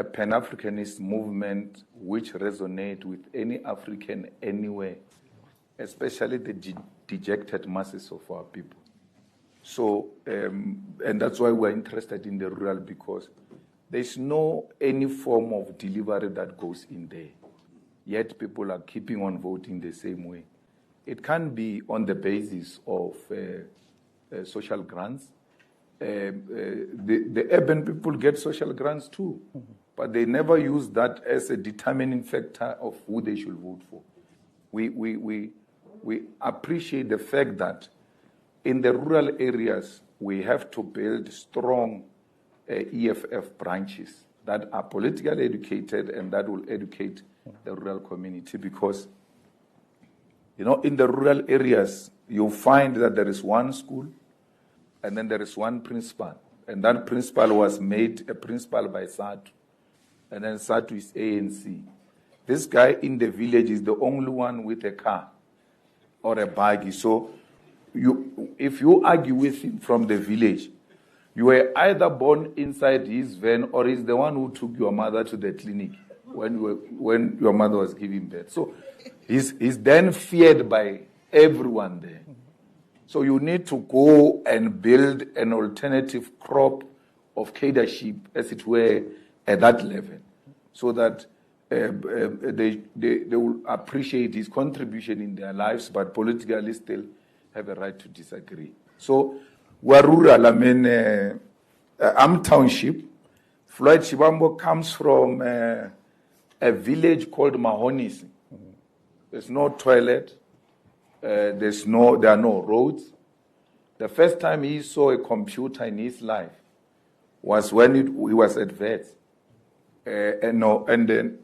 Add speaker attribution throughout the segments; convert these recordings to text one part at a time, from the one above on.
Speaker 1: a Pan-Africanist movement which resonates with any African anywhere, especially the dejected masses of our people. So, and that's why we're interested in the rural, because there's no any form of delivery that goes in there. Yet people are keeping on voting the same way. It can be on the basis of social grants. The urban people get social grants too, but they never use that as a determining factor of who they should vote for. We appreciate the fact that in the rural areas, we have to build strong EFF branches that are politically educated and that will educate the rural community, because, you know, in the rural areas, you find that there is one school and then there is one principal, and that principal was made a principal by SADU, and then SADU is ANC. This guy in the village is the only one with a car or a buggy. So if you argue with him from the village, you were either born inside his van or he's the one who took your mother to the clinic when your mother was giving birth. So he's then feared by everyone there. So you need to go and build an alternative crop of leadership, as it were, at that level, so that they will appreciate his contribution in their lives, but politically still have a right to disagree. So we're rural. I mean, I'm township. Floyd Shibambo comes from a village called Mahonis. There's no toilet. There are no roads. The first time he saw a computer in his life was when he was at Wits. And then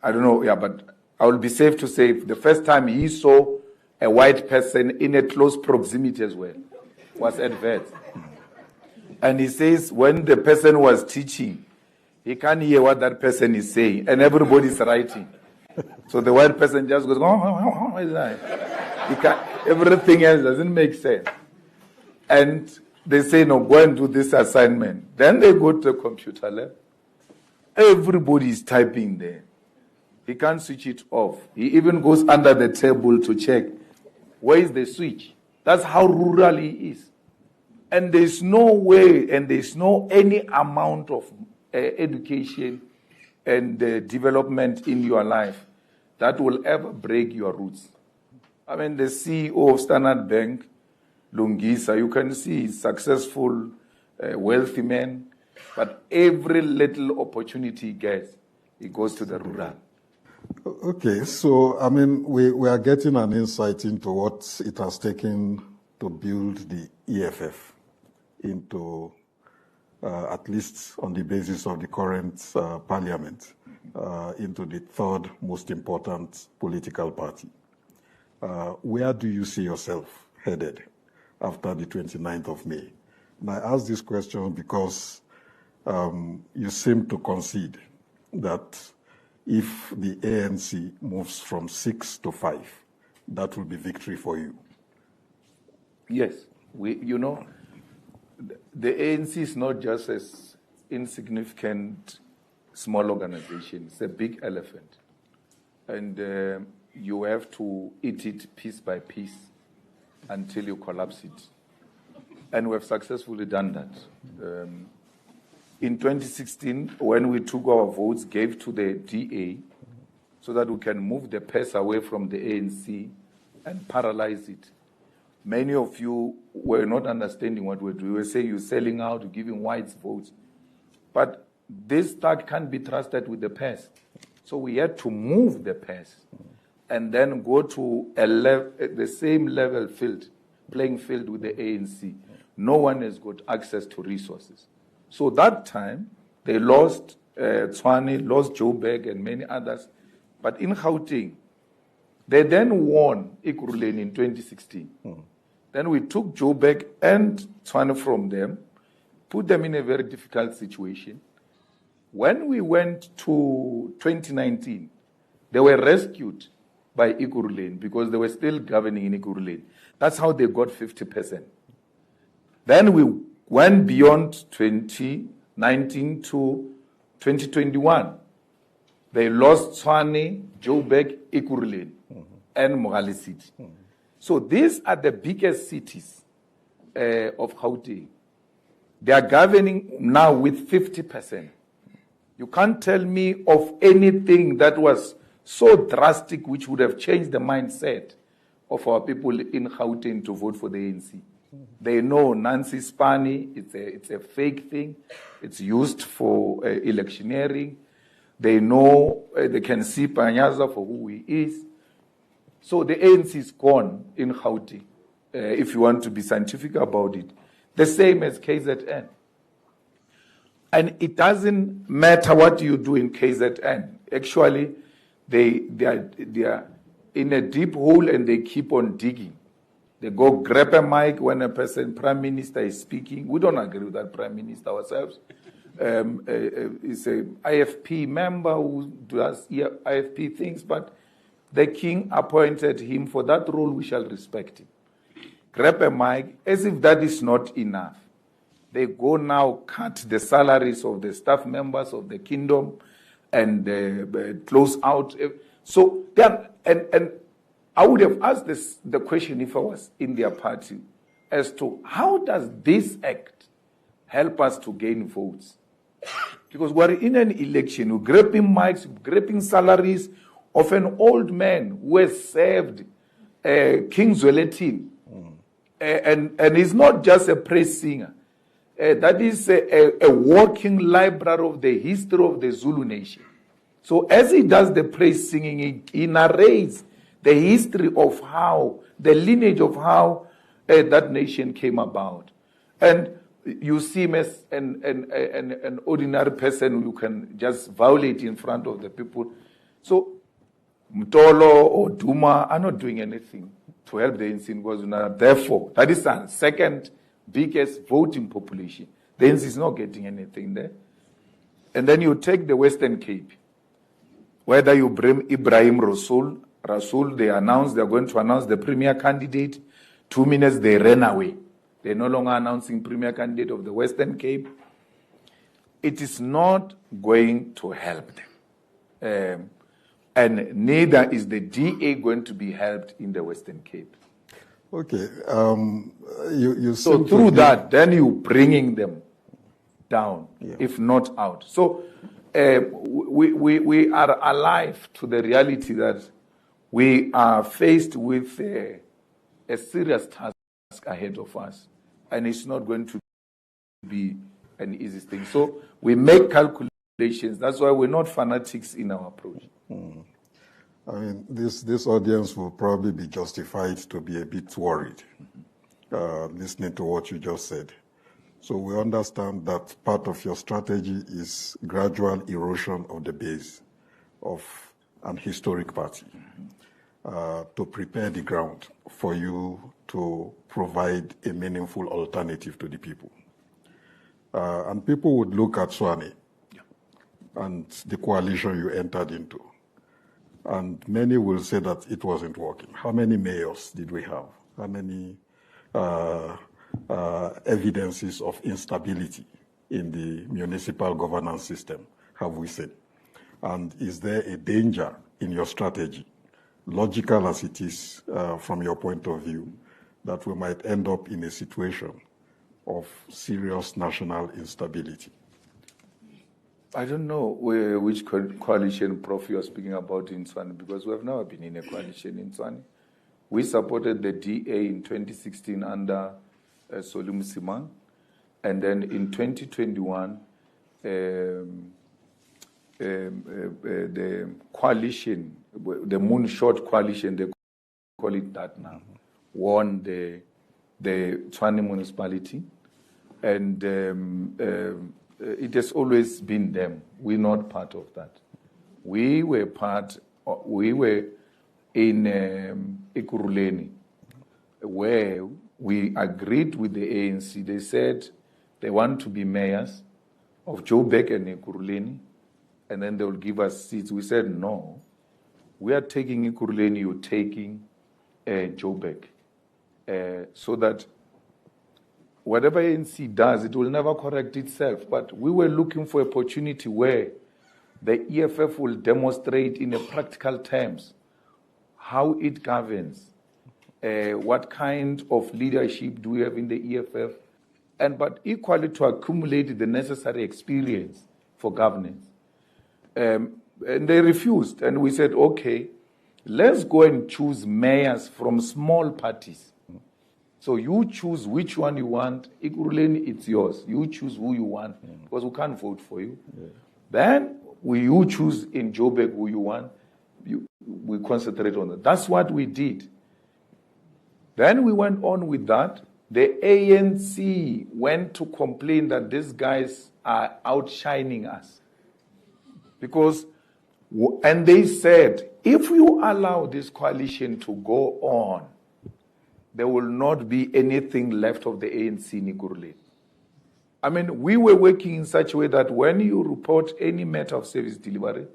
Speaker 1: I don't know. Yeah, but I will be safe to say the first time he saw a white person in a close proximity as well was at Wits. And he says when the person was teaching, he can't hear what that person is saying, and everybody's writing. So the white person just goes, what is that? Everything else doesn't make sense. And they say, no, go and do this assignment. Then they go to the computer lab. Everybody is typing there. He can't switch it off. He even goes under the table to check, where is the switch? That's how rural he is. And there's no way, and there's no any amount of education and development in your life that will ever break your roots. I mean, the CEO of Standard Bank, Lungisa, you can see he's successful, wealthy man, but every little opportunity he gets, he goes to the rural.
Speaker 2: Okay, so, I mean, we are getting an insight into what it has taken to build the EFF into, at least on the basis of the current parliament, into the third most important political party. Where do you see yourself headed after the 29th of May? And I ask this question because you seem to concede that if the ANC moves from 6 to 5, that will be victory for you.
Speaker 1: Yes, the ANC is not just an insignificant small organization. It's a big elephant. And you have to eat it piece by piece until you collapse it. And we have successfully done that. In 2016, when we took our votes, gave to the DA so that we can move the purse away from the ANC and paralyze it. Many of you were not understanding what we're doing. We were saying you're selling out, you're giving whites votes. But this stock can't be trusted with the purse. So we had to move the purse and then go to the same level field, playing field with the ANC. No one has got access to resources. So that time, they lost Tshwane, lost Joburg, and many others. But in Gauteng, they then won Ekurhuleni in 2016. Then we took Joburg and Tshwane from them, put them in a very difficult situation. When we went to 2019, they were rescued by Ekurhuleni because they were still governing in Ekurhuleni. That's how they got 50%. Then we went beyond 2019 to 2021, they lost Tshwane, Joburg, Ekurhuleni, and Mogale City. So these are the biggest cities of Gauteng. They are governing now with 50%. You can't tell me of anything that was so drastic which would have changed the mindset of our people in Gauteng to vote for the ANC. They know Nancy Spani, it's a fake thing. It's used for electioneering. They know they can see Panyaza for who he is. So the ANC is gone in Gauteng, if you want to be scientific about it. The same as KZN. And it doesn't matter what you do in KZN. Actually, they are in a deep hole and they keep on digging. They go grab a mic when a prime minister is speaking. We don't agree with that prime minister ourselves. He's an IFP member who does IFP things, but the king appointed him for that role. We shall respect him. Grab a mic, as if that is not enough. They go now cut the salaries of the staff members of the kingdom and close out. So then, and I would have asked the question if I was in their party as to how does this act help us to gain votes? Because we're in an election, we're grabbing mics, grabbing salaries of an old man who has served King Zwelithini. And he's not just a praise singer. That is a walking library of the history of the Zulu nation. So as he does the praise singing, he narrates the history of how, the lineage of how that nation came about. And you see him as an ordinary person who can just violate in front of the people. So Mtolo or Duma are not doing anything to help the ANC because therefore, that is our second biggest voting population. The ANC is not getting anything there. And then you take the Western Cape. Whether you bring Ibrahim Rasool, they announced they're going to announce the premier candidate. 2 minutes, they ran away. They're no longer announcing premier candidate of the Western Cape. It is not going to help them. And neither is the DA going to be helped in the Western Cape.
Speaker 2: Okay.
Speaker 1: So through that, then you're bringing them down, if not out. So we are alive to the reality that we are faced with a serious task ahead of us, and it's not going to be an easy thing. So we make calculations. That's why we're not fanatics in our approach.
Speaker 2: I mean, this audience will probably be justified to be a bit worried, listening to what you just said. So we understand that part of your strategy is gradual erosion of the base of an historic party to prepare the ground for you to provide a meaningful alternative to the people. And people would look at Tshwane and the coalition you entered into. And many will say that it wasn't working. How many mayors did we have? How many evidences of instability in the municipal governance system have we seen? And is there a danger in your strategy, logical as it is from your point of view, that we might end up in a situation of serious national instability?
Speaker 1: I don't know which coalition, Prof, you're speaking about in Tshwane, because we have never been in a coalition in Tshwane. We supported the DA in 2016 under Solum Simang, and then in 2021, the coalition, the Moonshot coalition, they call it that now, won the Tshwane municipality, and it has always been them. We're not part of that. We were in Ekurhuleni, where we agreed with the ANC. They said they want to be mayors of Joburg and Ekurhuleni, and then they will give us seats. We said, no, we are taking Ekurhuleni, you're taking Joburg, so that whatever ANC does, it will never correct itself. But we were looking for an opportunity where the EFF will demonstrate in a practical terms how it governs, what kind of leadership do we have in the EFF, but equally to accumulate the necessary experience for governance. And they refused, and we said, okay, let's go and choose mayors from small parties. So you choose which one you want. Ikuruleni, it's yours. You choose who you want, because we can't vote for you. Yeah. Then you choose in Joburg who you want. We concentrate on that. That's what we did. Then we went on with that. The ANC went to complain that these guys are outshining us. And they said, if you allow this coalition to go on, there will not be anything left of the ANC in Ikuruleni. I mean, we were working in such a way that when you report any matter of service delivery,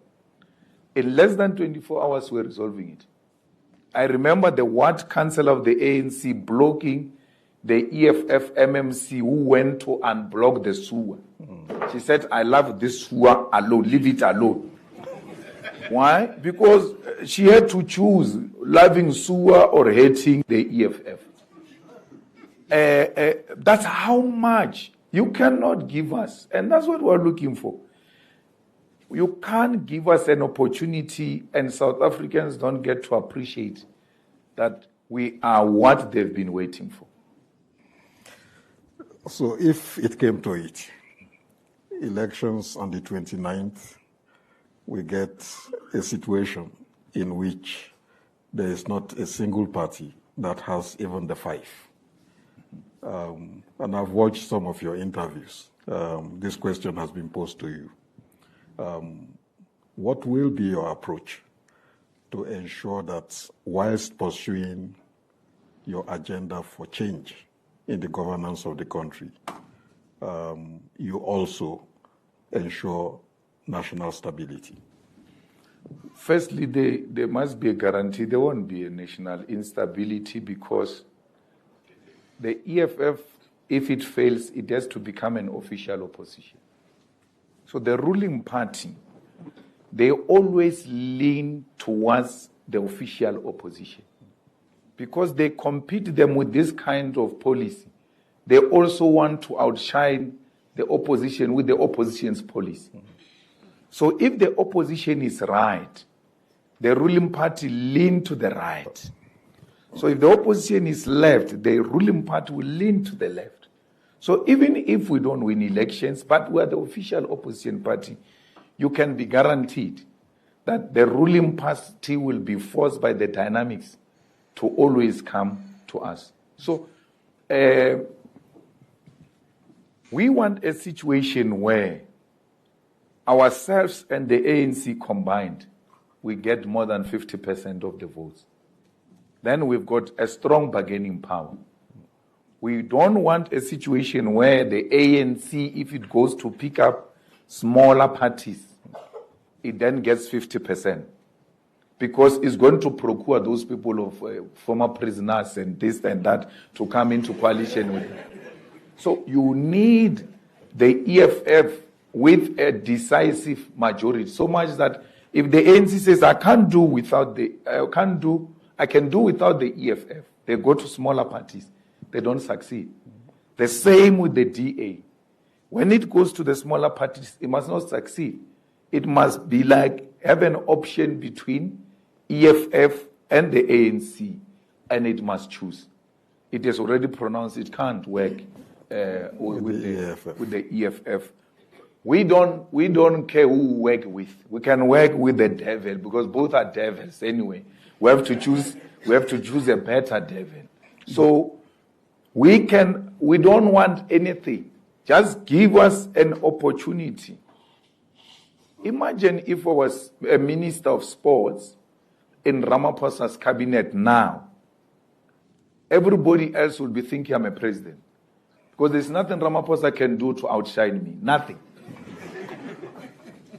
Speaker 1: in less than 24 hours, we're resolving it. I remember the ward council of the ANC blocking the EFF MMC who went to unblock the sewer. She said, I love this sewer alone, leave it alone. Why? Because she had to choose loving sewer or hating the EFF. That's how much you cannot give us. And that's what we're looking for. You can't give us an opportunity, and South Africans don't get to appreciate that we are what they've been waiting for.
Speaker 2: So if it came to it, elections on the 29th, we get a situation in which there is not a single party that has even the 5. And I've watched some of your interviews. This question has been posed to you. What will be your approach to ensure that whilst pursuing your agenda for change in the governance of the country, you also ensure national stability?
Speaker 1: Firstly, there must be a guarantee there won't be a national instability, because the EFF, if it fails, it has to become an official opposition. So the ruling party, they always lean towards the official opposition, because they compete them with this kind of policy. They also want to outshine the opposition with the opposition's policy. So if the opposition is right, the ruling party lean to the right. So if the opposition is left, the ruling party will lean to the left. So even if we don't win elections, but we are the official opposition party, you can be guaranteed that the ruling party will be forced by the dynamics to always come to us. So we want a situation where ourselves and the ANC combined, we get more than 50% of the votes. Then we've got a strong bargaining power. We don't want a situation where the ANC, if it goes to pick up smaller parties, it then gets 50%. Because it's going to procure those people of former prisoners and this and that to come into coalition with it. So you need the EFF with a decisive majority, so much that if the ANC says I can do without the EFF, they go to smaller parties, they don't succeed. The same with the DA. When it goes to the smaller parties, it must not succeed. It must be like have an option between EFF and the ANC, and it must choose. It has already pronounced it can't work with the EFF. We don't care who we work with. We can work with the devil, because both are devils anyway. We have to choose a better devil. So we don't want anything. Just give us an opportunity. Imagine if I was a minister of sports in Ramaphosa's cabinet now. Everybody else would be thinking I'm a president. Because there's nothing Ramaphosa can do to outshine me. Nothing.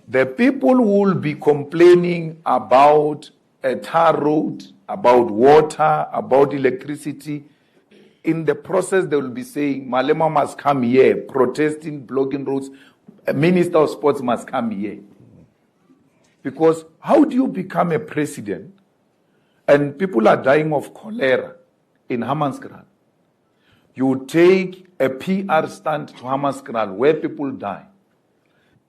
Speaker 1: The people will be complaining about a tar road, about water, about electricity. in the process, they will be saying, Malema must come here, protesting, blocking roads. A Minister of Sports must come here. Because how do you become a president and people are dying of cholera in Hammanskraal? You take a PR stunt to Hammanskraal where people die.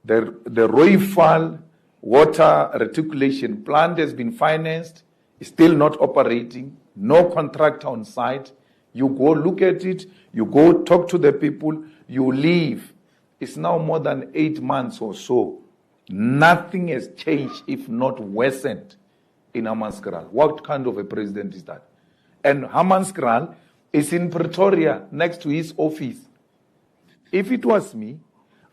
Speaker 1: The Rooival water reticulation plant has been financed, is still not operating, no contractor on site. You go look at it, you go talk to the people, you leave. It's now more than 8 months or so. Nothing has changed, if not worsened, in Hammanskraal. What kind of a president is that? And Hammanskraal is in Pretoria, next to his office. If it was me,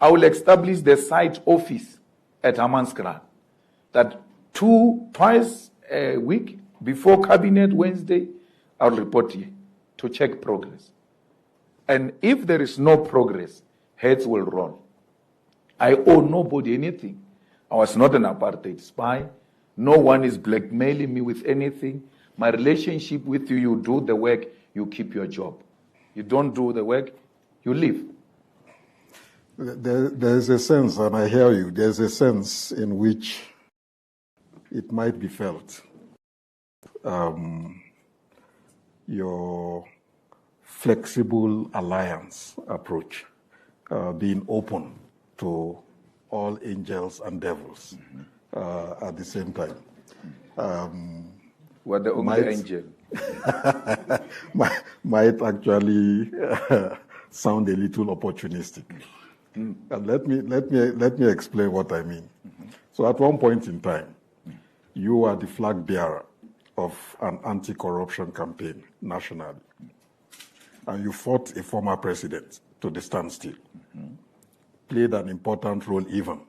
Speaker 1: I will establish the site office at Hammanskraal. That twice a week, before Cabinet Wednesday, I'll report here to check progress. And if there is no progress, heads will roll. I owe nobody anything. I was not an apartheid spy. No one is blackmailing me with anything. My relationship with you, you do the work, you keep your job. You don't do the work, you leave.
Speaker 2: There's a sense, and I hear you, there's a sense in which it might be felt your flexible alliance approach, being open to all angels and devils at the same time.
Speaker 1: We're the only angel.
Speaker 2: might actually sound a little opportunistic. And let me explain what I mean. So at one point in time, you are the flag bearer of an anti-corruption campaign nationally. And you fought a former president to the standstill. Played an important role even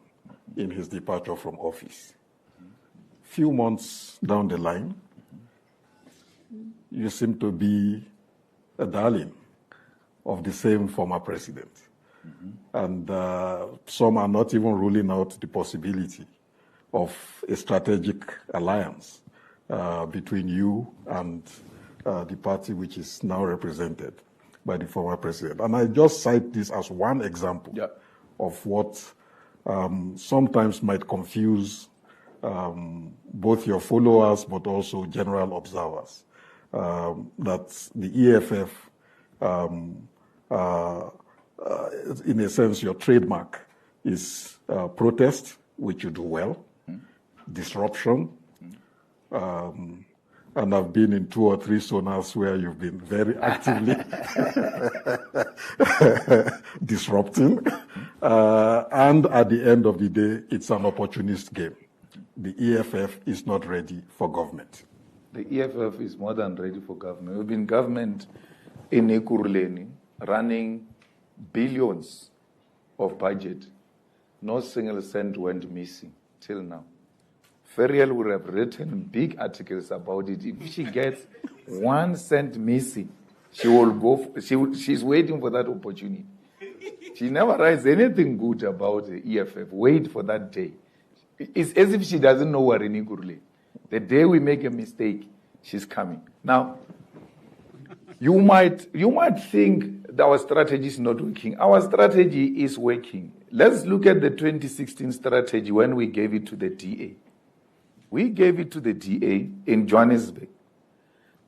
Speaker 2: in his departure from office. Few months down the line, you seem to be a darling of the same former president. And some are not even ruling out the possibility of a strategic alliance between you and the party which is now represented by the former president. And I just cite this as one example of what sometimes might confuse both your followers but also general observers. That the EFF, in a sense, your trademark is protest, which you do well, disruption, and I've been in 2 or 3 zonals where you've been very actively disrupting, and at the end of the day, it's an opportunist game. The EFF is not ready for government.
Speaker 1: The EFF is more than ready for government. We've been government in Ekurhuleni, running billions of budget. No single cent went missing till now. Ferial would have written big articles about it. If she gets 1 cent missing, she will go. She's waiting for that opportunity. She never writes anything good about the EFF. Wait for that day. It's as if she doesn't know we're in Ekurhuleni. The day we make a mistake, she's coming. Now, you might think that our strategy is not working. Our strategy is working. Let's look at the 2016 strategy when we gave it to the DA. We gave it to the DA in Johannesburg.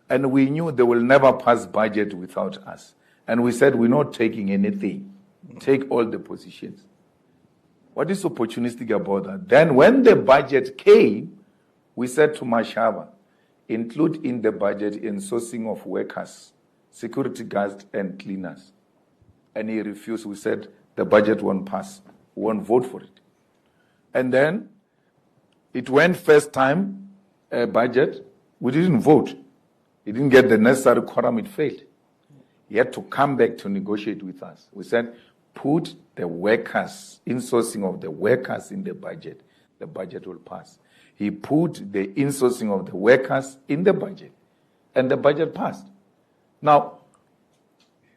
Speaker 1: And we knew they will never pass budget without us. And we said, we're not taking anything. Take all the positions. What is opportunistic about that? Then when the budget came, we said to Mashaba, include in the budget insourcing of workers, security guards and cleaners. And he refused. We said, the budget won't pass. We won't vote for it. And then it went first time budget. We didn't vote. He didn't get the necessary quorum. It failed. He had to come back to negotiate with us. We said, put the workers, insourcing of the workers in the budget. The budget will pass. He put the insourcing of the workers in the budget, and the budget passed. Now,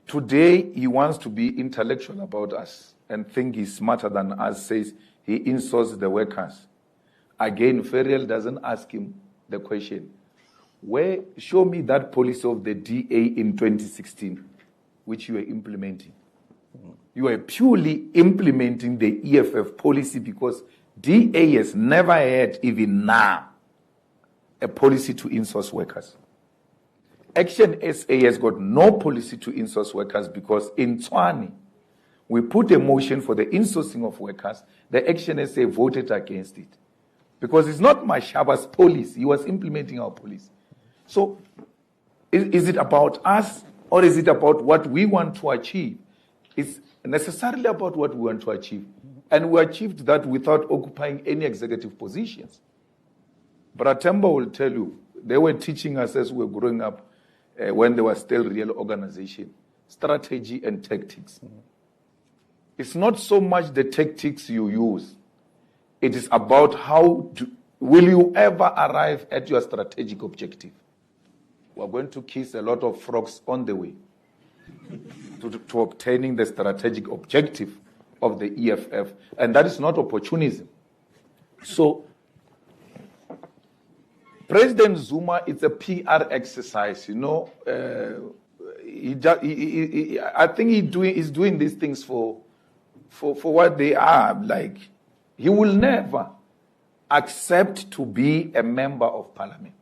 Speaker 1: today he wants to be intellectual about us and think he's smarter than us, says he insourced the workers. Again, Ferial doesn't ask him the question, Show me that policy of the DA in 2016, which you were implementing. You are purely implementing the EFF policy because DA has never had, even now, a policy to insource workers. Action SA has got no policy to insource workers because in Tshwane, we put a motion for the insourcing of workers. The Action SA voted against it. Because it's not Mashaba's policy. He was implementing our policy. So, is it about us or is it about what we want to achieve? It's necessarily about what we want to achieve. And we achieved that without occupying any executive positions. Bratemba will tell you, they were teaching us as we were growing up, when there was still real organization, strategy and tactics. It's not so much the tactics you use. It is about will you ever arrive at your strategic objective? We're going to kiss a lot of frogs on the way to obtaining the strategic objective of the EFF. And that is not opportunism. So, President Zuma, it's a PR exercise, you know. I think he's doing these things for what they are. Like, he will never accept to be a member of parliament.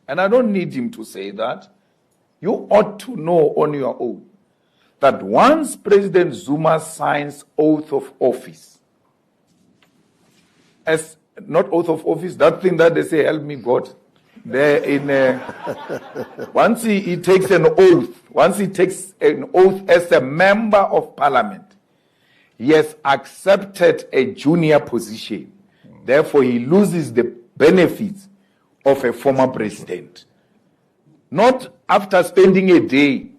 Speaker 1: And I don't need him to say that. You ought to know on your own that once President Zuma signs oath of office, not oath of office, that thing that they say, help me God, once he takes an oath as a member of parliament, he has accepted a junior position. Therefore, he loses the benefits of a former president. Not after spending a day.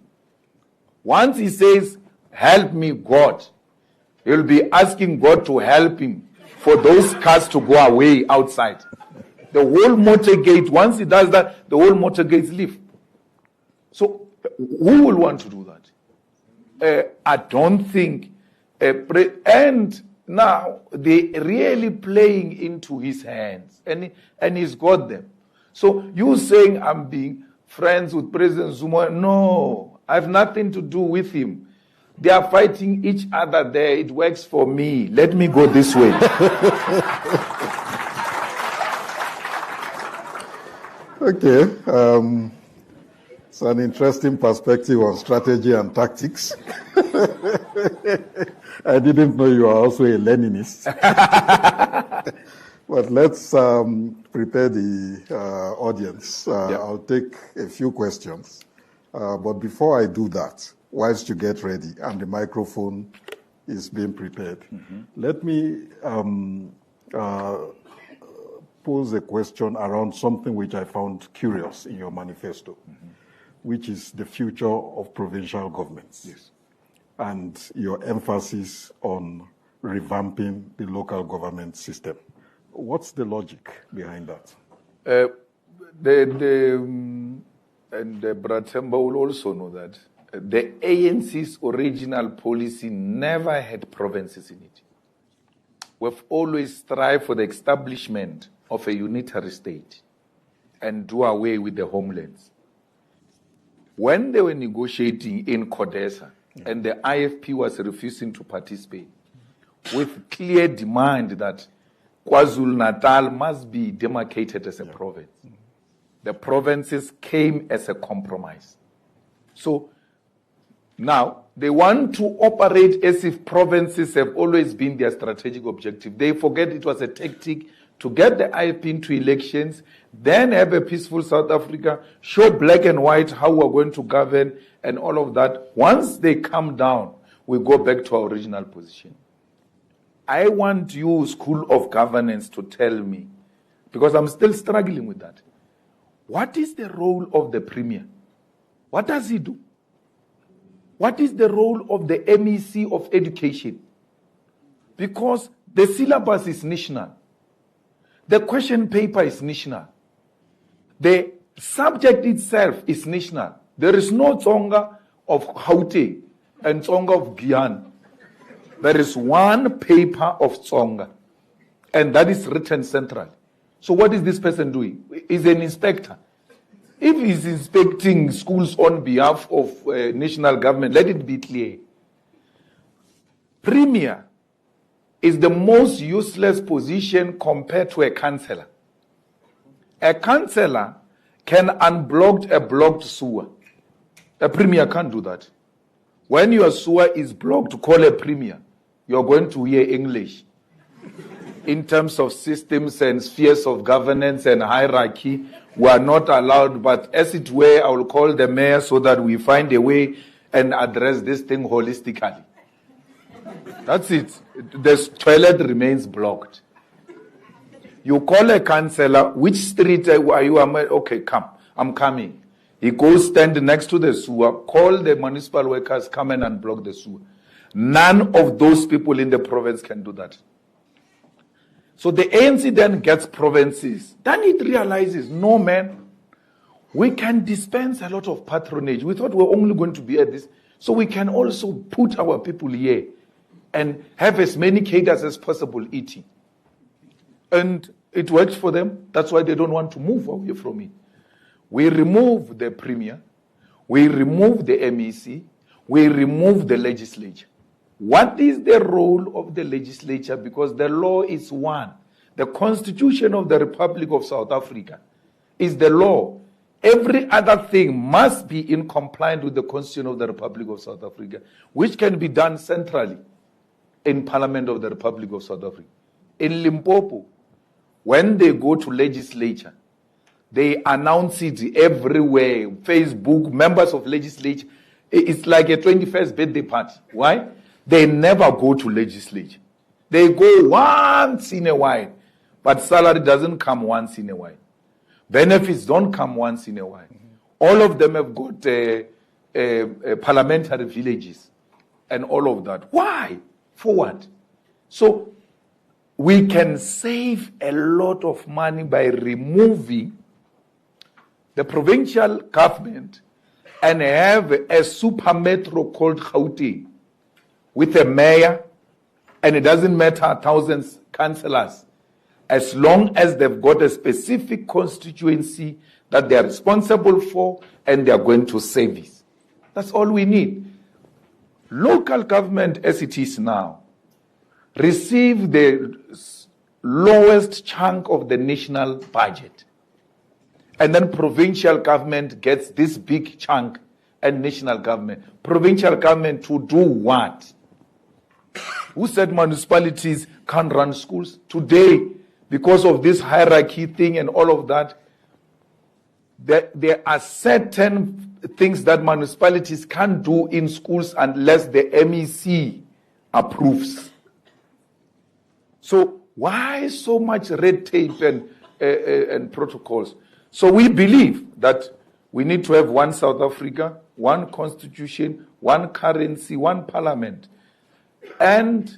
Speaker 1: Once he says, help me, God, he'll be asking God to help him for those cars to go away outside. The whole motor gate, once he does that, the whole motor gates leave. So, who will want to do that? I don't think. And now, they're really playing into his hands. And he's got them. So, you saying I'm being friends with President Zuma, no. I have nothing to do with him. They are fighting each other there. It works for me. Let me go this way.
Speaker 2: Okay. It's an interesting perspective on strategy and tactics. I didn't know you are also a Leninist. But let's prepare the audience. I'll take a few questions. But before I do that, whilst you get ready and the microphone is being prepared, let me pose a question around something which I found curious in your manifesto, which is the future of provincial governments.
Speaker 1: Yes. And
Speaker 2: your emphasis on revamping the local government system. What's the logic behind that?
Speaker 1: And Bratemba will also know that the ANC's original policy never had provinces in it. We've always strived for the establishment of a unitary state and do away with the homelands. When they were negotiating in CODESA and the IFP was refusing to participate, with clear demand that KwaZulu-Natal must be demarcated as a province. The provinces came as a compromise. So now they want to operate as if provinces have always been their strategic objective. They forget it was a tactic to get the IFP into elections, then have a peaceful South Africa, show black and white how we're going to govern and all of that. Once they come down, we go back to our original position. I want you, School of Governance, to tell me, because I'm still struggling with that. What is the role of the Premier? What does he do? What is the role of the MEC of Education? Because the syllabus is national. The question paper is national. The subject itself is national. There is no Tsonga of Gauteng and Tsonga of Guyana. There is one paper of Tsonga, and that is written centrally. So what is this person doing? He's an inspector. If he's inspecting schools on behalf of national government, let it be clear. Premier is the most useless position compared to a councillor. A councillor can unblock a blocked sewer. A premier can't do that. When your sewer is blocked, call a premier. You're going to hear English. In terms of systems and spheres of governance and hierarchy, we are not allowed, but as it were, I will call the mayor so that we find a way and address this thing holistically. That's it. The toilet remains blocked. You call a councillor, which street are you? Okay, come. I'm coming. He goes stand next to the sewer, call the municipal workers, come in and block the sewer. None of those people in the province can do that. So the ANC then gets provinces. Then it realizes, no man, we can dispense a lot of patronage. We thought we were only going to be at this. So we can also put our people here and have as many cadres as possible eating. And it works for them. That's why they don't want to move away from it. We remove the premier. We remove the MEC. We remove the legislature. What is the role of the legislature? Because the law is one. The Constitution of the Republic of South Africa is the law. Every other thing must be in compliance with the Constitution of the Republic of South Africa, which can be done centrally in Parliament of the Republic of South Africa. In Limpopo, when they go to legislature, they announce it everywhere. Facebook, members of legislature. It's like a 21st birthday party. Why? They never go to legislature. They go once in a while. But salary doesn't come once in a while. Benefits don't come once in a while. All of them have got parliamentary villages and all of that. Why? For what? So we can save a lot of money by removing the provincial government and have a super metro called Gauteng with a mayor, and it doesn't matter thousands councillors, as long as they've got a specific constituency that they are responsible for and they are going to service. That's all we need. Local government, as it is now, receive the lowest chunk of the national budget. And then provincial government gets this big chunk and national government. Provincial government to do what? Who said municipalities can't run schools? Today, because of this hierarchy thing and all of that, there are certain things that municipalities can't do in schools unless the MEC approves. So why so much red tape and protocols? So we believe that we need to have one South Africa, one constitution, one currency, one parliament. And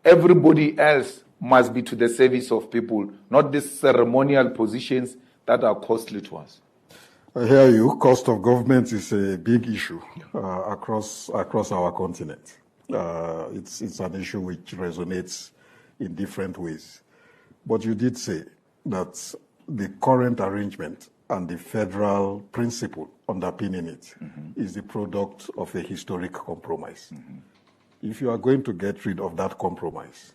Speaker 1: everybody else must be to the service of people, not these ceremonial positions that are costly to us.
Speaker 2: I hear you. Cost of government is a big issue across our continent. It's an issue which resonates in different ways. But you did say that the current arrangement and the federal principle underpinning it is the product of a historic compromise. If you are going to get rid of that compromise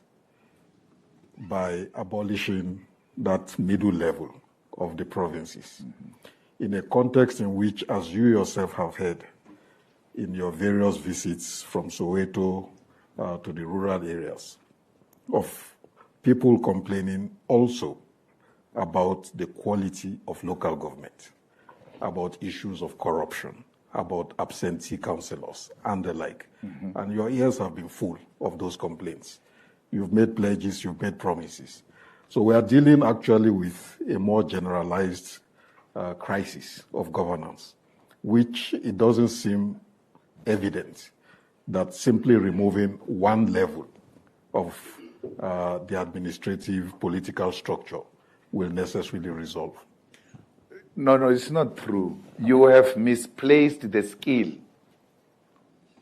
Speaker 2: by abolishing that middle level of the provinces, in a context in which, as you yourself have heard in your various visits from Soweto to the rural areas, of people complaining also about the quality of local government, about issues of corruption, about absentee councillors and the like. And your ears have been full of those complaints. You've made pledges, you've made promises. So we are dealing actually with a more generalized crisis of governance, which it doesn't seem evident that simply removing one level of the administrative political structure will necessarily resolve.
Speaker 1: No, it's not true. You have misplaced the skill.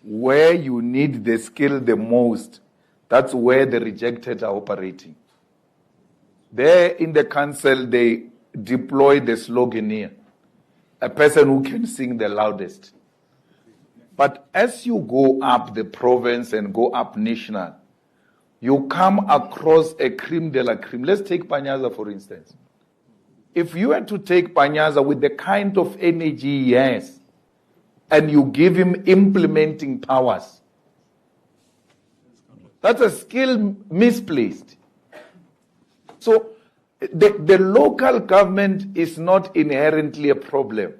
Speaker 1: Where you need the skill the most, that's where the rejected are operating. There in the council, they deploy the slogan here. a person who can sing the loudest. But as you go up the province and go up national, you come across a creme de la creme. Let's take Panyaza, for instance. If you were to take Panyaza with the kind of energy he has, and you give him implementing powers, that's a skill misplaced. So the local government is not inherently a problem.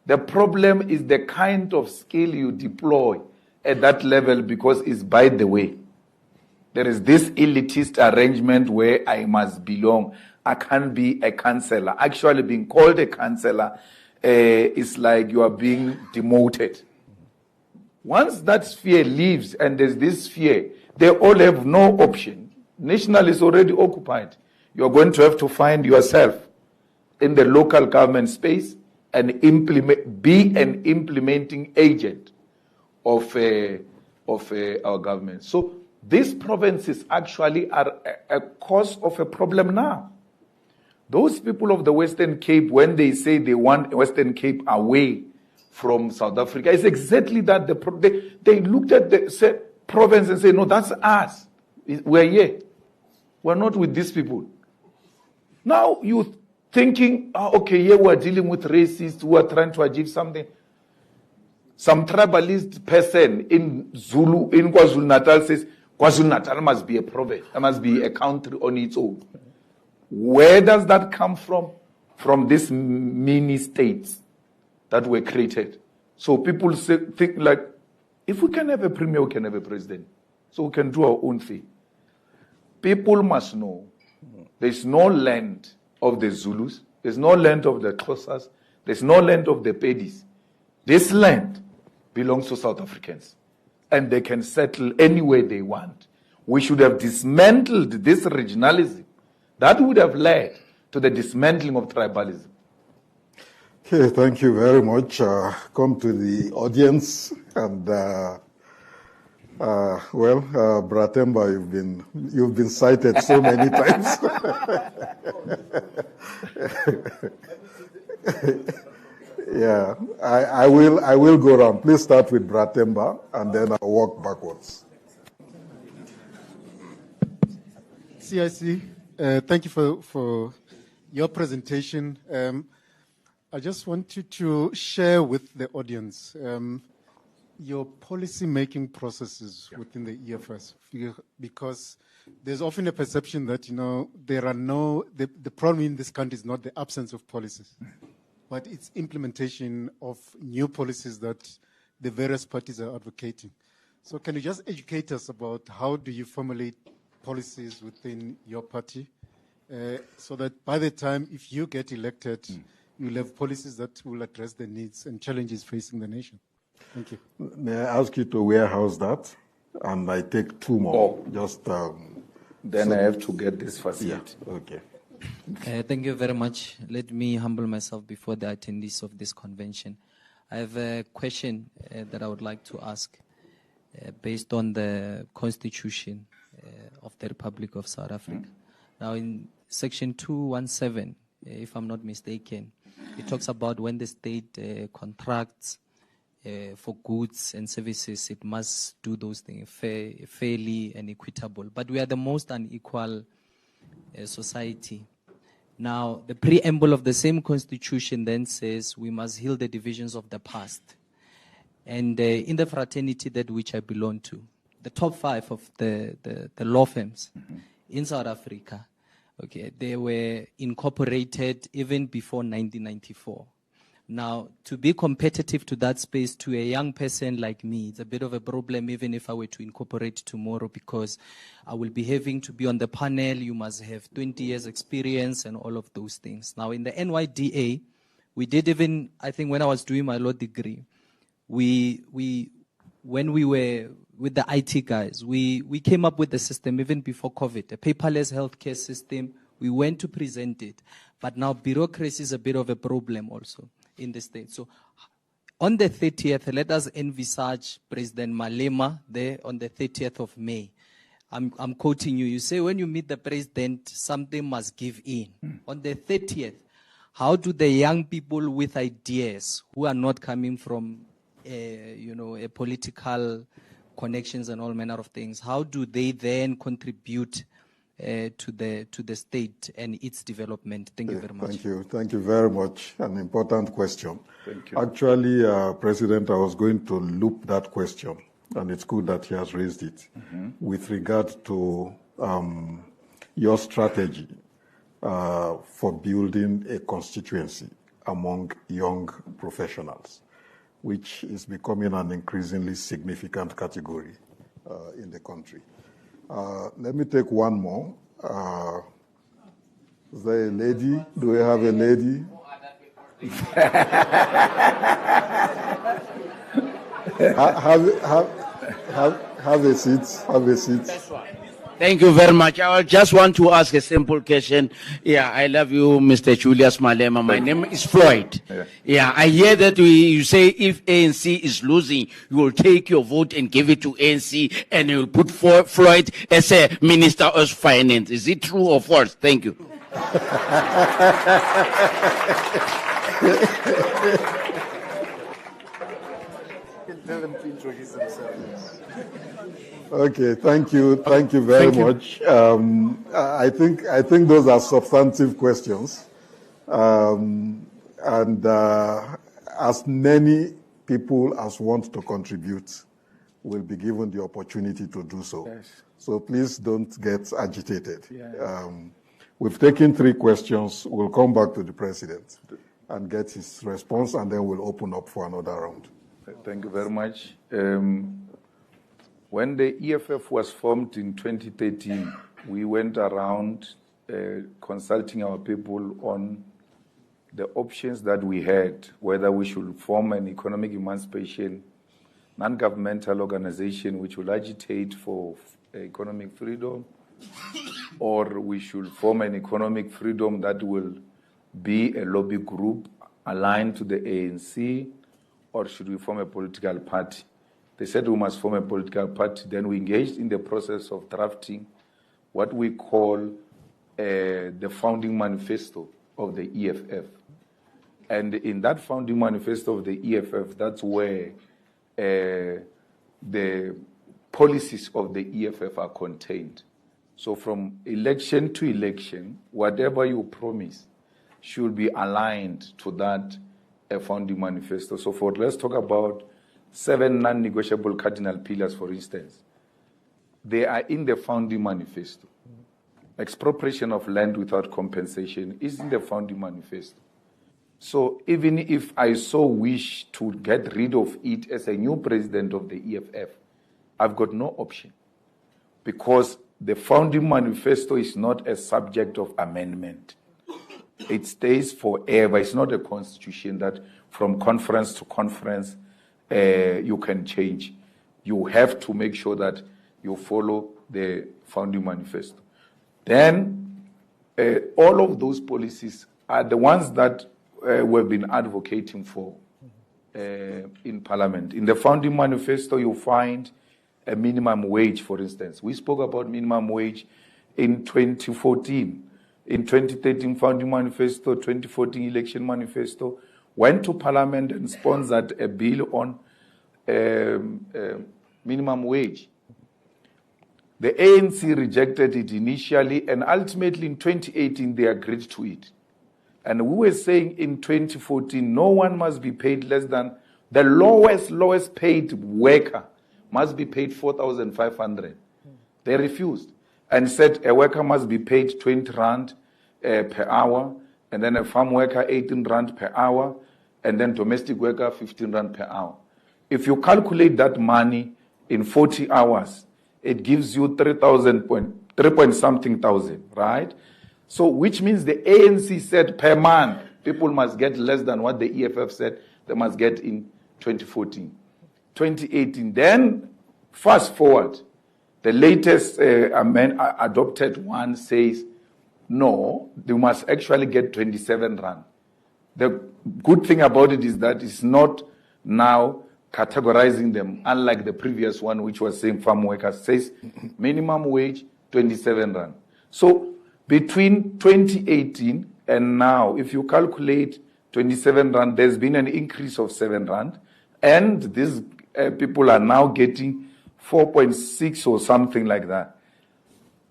Speaker 1: The problem is the kind of skill you deploy at that level, because it's by the way. There is this elitist arrangement where I must belong. I can't be a councillor. Actually, being called a councillor is like you are being demoted. Once that sphere leaves and there's this sphere, they all have no option. National is already occupied. You're going to have to find yourself in the local government space and be an implementing agent of our government. So these provinces actually are a cause of a problem now. Those people of the Western Cape, when they say they want Western Cape away from South Africa, it's exactly that. They looked at the province and said, no, that's us. We're here. We're not with these people. Now you're thinking, okay, here we're dealing with racists who are trying to achieve something. Some tribalist person in Zulu, in KwaZulu-Natal says, KwaZulu-Natal must be a province. It must be a country on its own. Where does that come from? From these mini states that were created. So people think like, if we can have a premier, we can have a president. So we can do our own thing. People must know there's no land of the Zulus, there's no land of the Xhosas, there's no land of the Pedis. This land belongs to South Africans, and they can settle anywhere they want. We should have dismantled this regionalism. That would have led to the dismantling of tribalism.
Speaker 2: Okay, thank you very much. Come to the audience, and Bratemba, you've been cited so many times. Yeah, I will go around. Please start with Bratemba, and then I'll walk backwards.
Speaker 3: CIC, thank you for your presentation. I just wanted to share with the audience your policy-making processes within the EFS, because there's often a perception that, there are the problem in this country is not the absence of policies, but it's implementation of new policies that the various parties are advocating. So can you just educate us about how do you formulate policies within your party so that by the time, if you get elected, you'll have policies that will address the needs and challenges facing the nation? Thank you.
Speaker 2: May I ask you to warehouse that? And I take two more.
Speaker 1: Then I have to get this facility.
Speaker 2: Yeah. Okay.
Speaker 4: Thank you very much. Let me humble myself before the attendees of this convention. I have a question that I would like to ask based on the Constitution of the Republic of South Africa. Now, in Section 217, if I'm not mistaken, it talks about when the state contracts for goods and services, it must do those things fairly and equitable. But we are the most unequal society. Now, the preamble of the same constitution then says we must heal the divisions of the past. And in the fraternity that which I belong to, the top 5 of the law firms in South Africa, okay, they were incorporated even before 1994. Now, to be competitive to that space to a young person like me, it's a bit of a problem even if I were to incorporate tomorrow, because I will be having to be on the panel. You must have 20 years experience and all of those things. Now, in the NYDA, we did even, I think when I was doing my law degree, when we were with the IT guys, we came up with the system even before COVID, a paperless healthcare system. We went to present it. But now bureaucracy is a bit of a problem also in the state. So on the 30th, let us envisage President Malema there on the 30th of May. I'm quoting you. You say when you meet the president, something must give in. On the 30th, how do the young people with ideas who are not coming from, a political connections and all manner of things, how do they then contribute to the state and its development? Thank you very much.
Speaker 2: Thank you very much. An important question.
Speaker 1: Thank you.
Speaker 2: Actually, President, I was going to loop that question, and it's good that he has raised it, with regard to your strategy for building a constituency among young professionals, which is becoming an increasingly significant category in the country. Let me take one more. Is there a lady? Do we have a lady? Have a seat. Have a seat.
Speaker 5: Thank you very much. I just want to ask a simple question. Yeah, I love you, Mr. Julius Malema. My name is Floyd. Yeah, I hear that you say if ANC is losing, you will take your vote and give it to ANC and you will put Floyd as a Minister of Finance. Is it true or false? Thank you.
Speaker 3: Tell them to introduce themselves.
Speaker 2: Okay, thank you very much. I think those are substantive questions, and as many people as want to contribute will be given the opportunity to do so.
Speaker 1: Yes.
Speaker 2: So please don't get agitated.
Speaker 1: Yeah.
Speaker 2: We've taken 3 questions. We'll come back to the president and get his response, and then we'll open up for another round.
Speaker 1: Thank you very much. When the EFF was formed in 2013, we went around consulting our people on the options that we had, whether we should form an economic emancipation, non-governmental organization which will agitate for economic freedom, or we should form an economic freedom that will be a lobby group aligned to the ANC, or should we form a political party? They said we must form a political party. Then we engaged in the process of drafting what we call the founding manifesto of the EFF. And in that founding manifesto of the EFF, that's where the policies of the EFF are contained. So from election to election, whatever you promise should be aligned to that founding manifesto. So let's talk about 7 non-negotiable cardinal pillars, for instance. They are in the founding manifesto. Expropriation of land without compensation is in the founding manifesto. So even if I so wish to get rid of it as a new president of the EFF, I've got no option, because the founding manifesto is not a subject of amendment. It stays forever. It's not a constitution that from conference to conference you can change. You have to make sure that you follow the founding manifesto. Then all of those policies are the ones that we've been advocating for in Parliament. In the founding manifesto, you find a minimum wage, for instance. We spoke about minimum wage in 2014. In 2013 founding manifesto, 2014 election manifesto, went to Parliament and sponsored a bill on minimum wage. The ANC rejected it initially, and ultimately in 2018 they agreed to it. And we were saying in 2014, no one must be paid less than the lowest paid worker must be paid 4,500. They refused and said a worker must be paid 20 rand per hour, and then a farm worker 18 rand per hour, and then domestic worker 15 rand per hour. If you calculate that money in 40 hours, it gives you 3 point something thousand, right? So which means the ANC said per month, people must get less than what the EFF said they must get in 2014. 2018, then fast forward, the latest adopted one says, no, they must actually get 27 rand. The good thing about it is that it's not now categorizing them, unlike the previous one, which was saying farm workers, says minimum wage, 27 rand. So between 2018 And now, if you calculate 27 rand, there's been an increase of 7 rand. And these people are now getting 4.6 or something like that.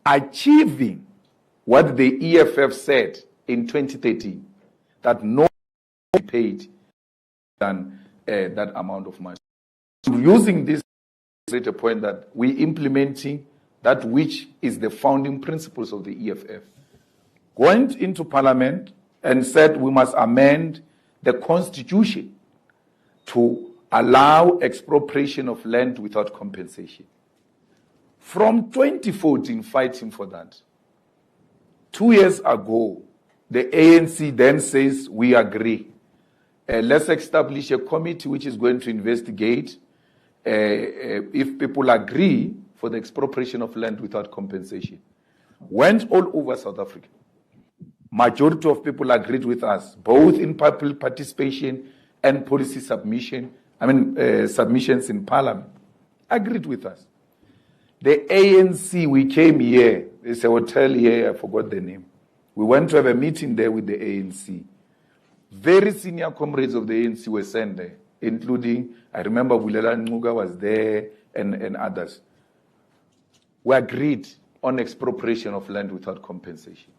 Speaker 1: Achieving what the EFF said in 2013, that no one paid than that amount of money. Using this at a point that we're implementing that which is the founding principles of the EFF. Went into Parliament and said we must amend the Constitution to allow expropriation of land without compensation. From 2014, fighting for that. 2 years ago, the ANC then says, we agree. Let's establish a committee which is going to investigate if people agree for the expropriation of land without compensation. Went all over South Africa. Majority of people agreed with us, both in public participation and policy submissions in Parliament. Agreed with us. The ANC, we came here, there's a hotel here, I forgot the name. We went to have a meeting there with the ANC. Very senior comrades of the ANC were sent there, including, I remember Bulela Ncuga was there and others. We agreed on expropriation of land without compensation.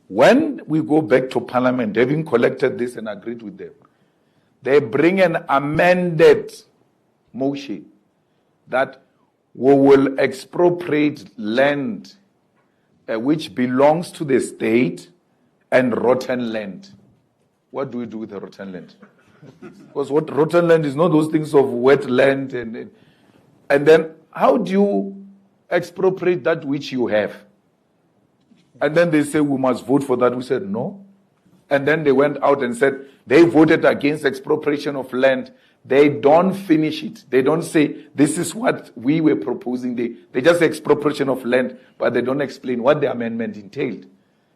Speaker 1: When we go back to Parliament, having collected this and agreed with them, they bring an amended motion that we will expropriate land which belongs to the state and rotten land. What do we do with the rotten land? Because what rotten land is not those things of wet land. And then how do you expropriate that which you have? And then they say we must vote for that. We said no. And then they went out and said they voted against expropriation of land. They don't finish it. They don't say this is what we were proposing. They just say expropriation of land, but they don't explain what the amendment entailed.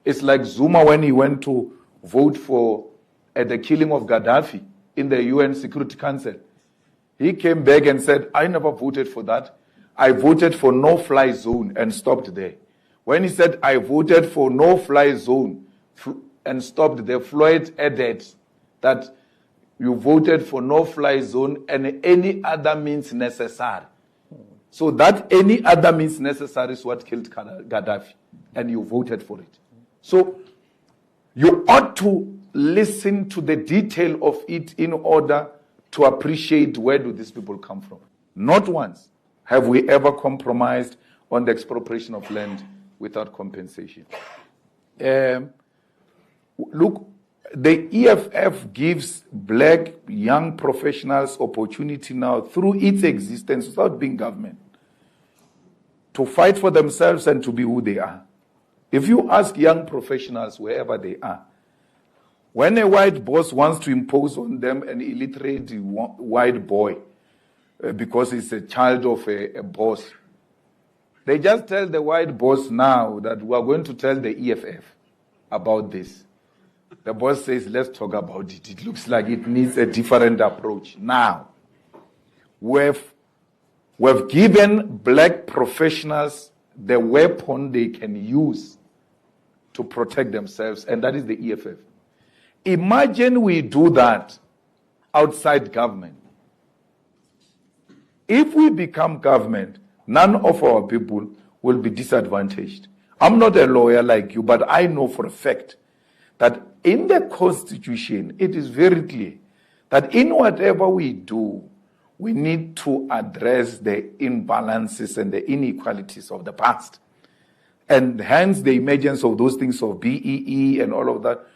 Speaker 1: It's like Zuma when he went to vote for the killing of Gaddafi in the UN Security Council. He came back and said, I never voted for that. I voted for no-fly zone and stopped there. When he said, I voted for no-fly zone and stopped there, Floyd added that you voted for no-fly zone and any other means necessary. So that any other means necessary is what killed Gaddafi, and you voted for it. So you ought to listen to the detail of it in order to appreciate where do these people come from. Not once have we ever compromised on the expropriation of land without compensation. Look, the EFF gives black young professionals opportunity now through its existence without being government to fight for themselves and to be who they are. If you ask young professionals wherever they are, when a white boss wants to impose on them an illiterate white boy because he's a child of a boss, they just tell the white boss now that we are going to tell the EFF about this. The boss says, let's talk about it. It looks like it needs a different approach. Now, we've given black professionals the weapon they can use to protect themselves, and that is the EFF. Imagine we do that outside government. If we become government, none of our people will be disadvantaged. I'm not a lawyer like you, but I know for a fact that in the Constitution, it is very clear that in whatever we do, we need to address the imbalances and the inequalities of the past. And hence the emergence of those things of BEE and all of that.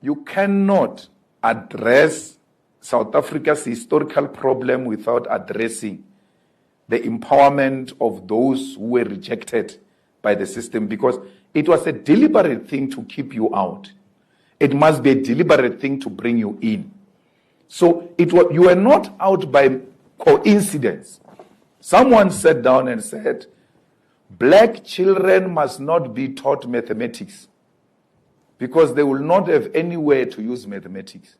Speaker 1: You cannot address South Africa's historical problem without addressing the empowerment of those who were rejected by the system, because it was a deliberate thing to keep you out. It must be a deliberate thing to bring you in. So you were not out by coincidence. Someone sat down and said, black children must not be taught mathematics because they will not have anywhere to use mathematics.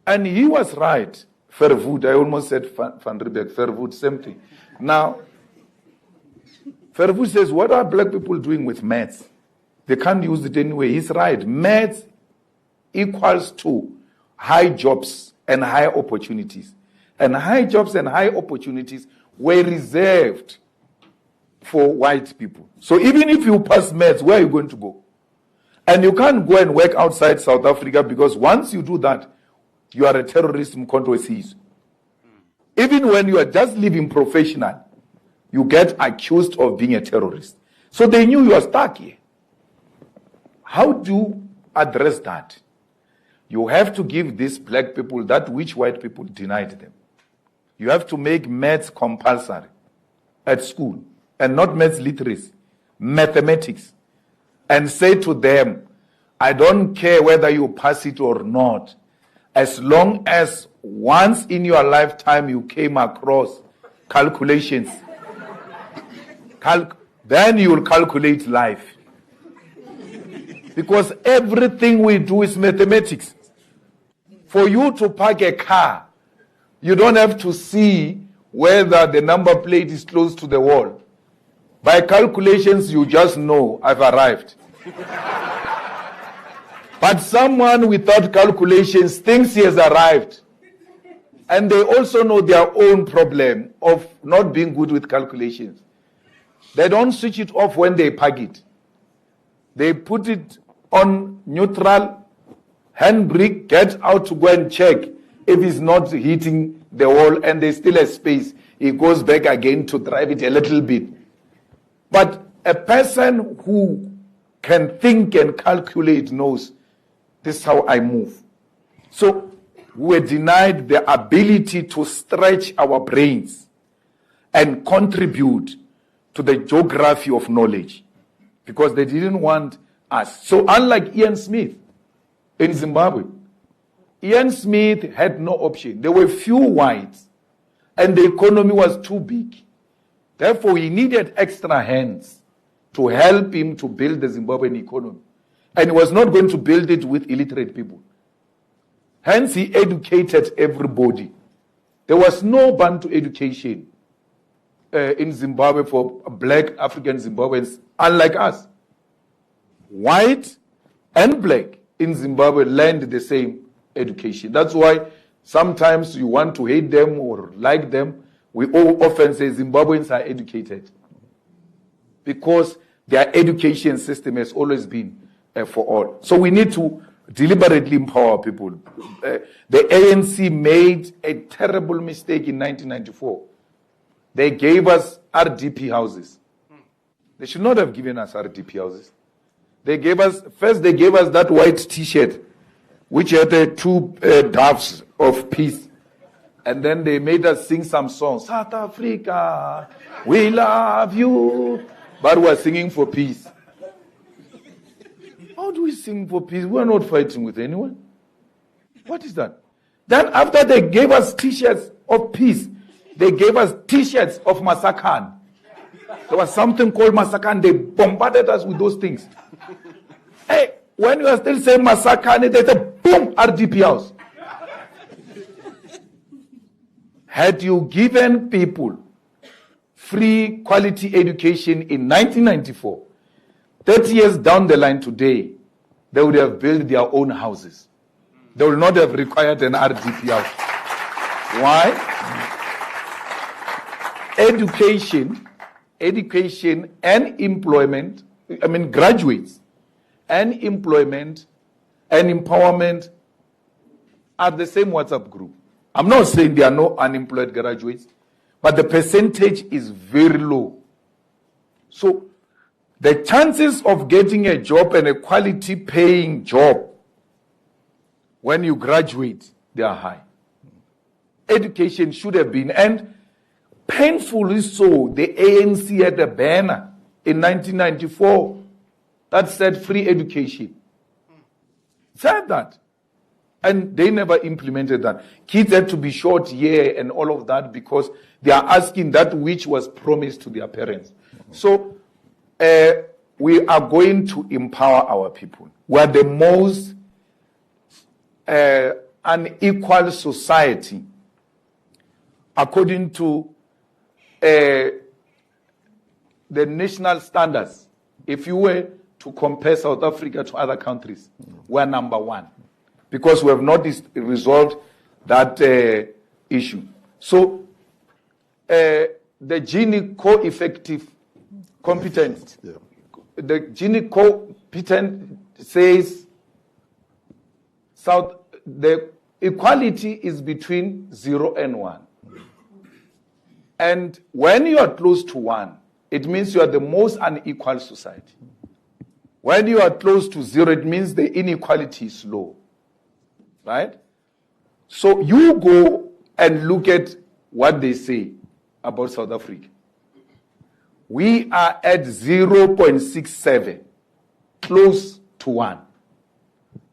Speaker 1: And he was right. Verwoerd, I almost said Van Riebeeck, Verwoerd, same thing. Now, Verwoerd says, what are black people doing with maths? They can't use it anyway. He's right. Maths equals to high jobs and high opportunities. And high jobs and high opportunities were reserved for white people. So even if you pass maths, where are you going to go? And you can't go and work outside South Africa, because once you do that, you are a terrorist in consequences. Even when you are just living professional, you get accused of being a terrorist. So they knew you are stuck here. How do you address that? You have to give these black people that which white people denied them. You have to make maths compulsory at school, and not maths literacy, mathematics, and say to them, I don't care whether you pass it or not, as long as once in your lifetime you came across calculations, then you will calculate life. Because everything we do is mathematics. For you to park a car, you don't have to see whether the number plate is close to the wall. By calculations, you just know, I've arrived. But someone without calculations thinks he has arrived. And they also know their own problem of not being good with calculations. They don't switch it off when they park it. They put it on neutral, handbrake, get out to go and check if it's not hitting the wall and there's still a space. He goes back again to drive it a little bit. But a person who can think and calculate knows, this is how I move. So we're denied the ability to stretch our brains and contribute to the geography of knowledge, because they didn't want us. So unlike Ian Smith in Zimbabwe, Ian Smith had no option. There were few whites and the economy was too big. Therefore, he needed extra hands to help him to build the Zimbabwean economy. And he was not going to build it with illiterate people. Hence, he educated everybody. There was no Bantu education in Zimbabwe for black African Zimbabweans, unlike us. White and black in Zimbabwe learned the same education. That's why sometimes you want to hate them or like them. We all often say Zimbabweans are educated, because their education system has always been for all. So we need to deliberately empower people. The ANC made a terrible mistake in 1994. They gave us RDP houses. They should not have given us RDP houses. They gave us that white T-shirt, which had two doves of peace. And then they made us sing some songs. South Africa, we love you. But we're singing for peace. How do we sing for peace? We're not fighting with anyone. What is that? Then after they gave us T-shirts of peace, they gave us T-shirts of Masakan. There was something called Masakan. They bombarded us with those things. Hey, when you are still saying Masakan, they said, boom, RDP house. Had you given people free quality education in 1994, 30 years down the line today, they would have built their own houses. They would not have required an RDP house. Why? Education and employment, graduates and employment and empowerment are the same WhatsApp group. I'm not saying there are no unemployed graduates, but the percentage is very low. So the chances of getting a job and a quality paying job when you graduate, they are high. Education should have been, and painfully so, the ANC had a banner in 1994 that said free education. Said that. And they never implemented that. Kids had to be short here and all of that because they are asking that which was promised to their parents. So we are going to empower our people. We are the most unequal society according to the national standards. If you were to compare South Africa to other countries. We're number one because we have not resolved that issue. So the Gini co-effective competence, the Gini competent says the equality is between 0 and 1. And when you are close to 1, it means you are the most unequal society. When you are close to 0, it means the inequality is low. Right? So you go and look at what they say about South Africa. We are at 0.67, close to 1.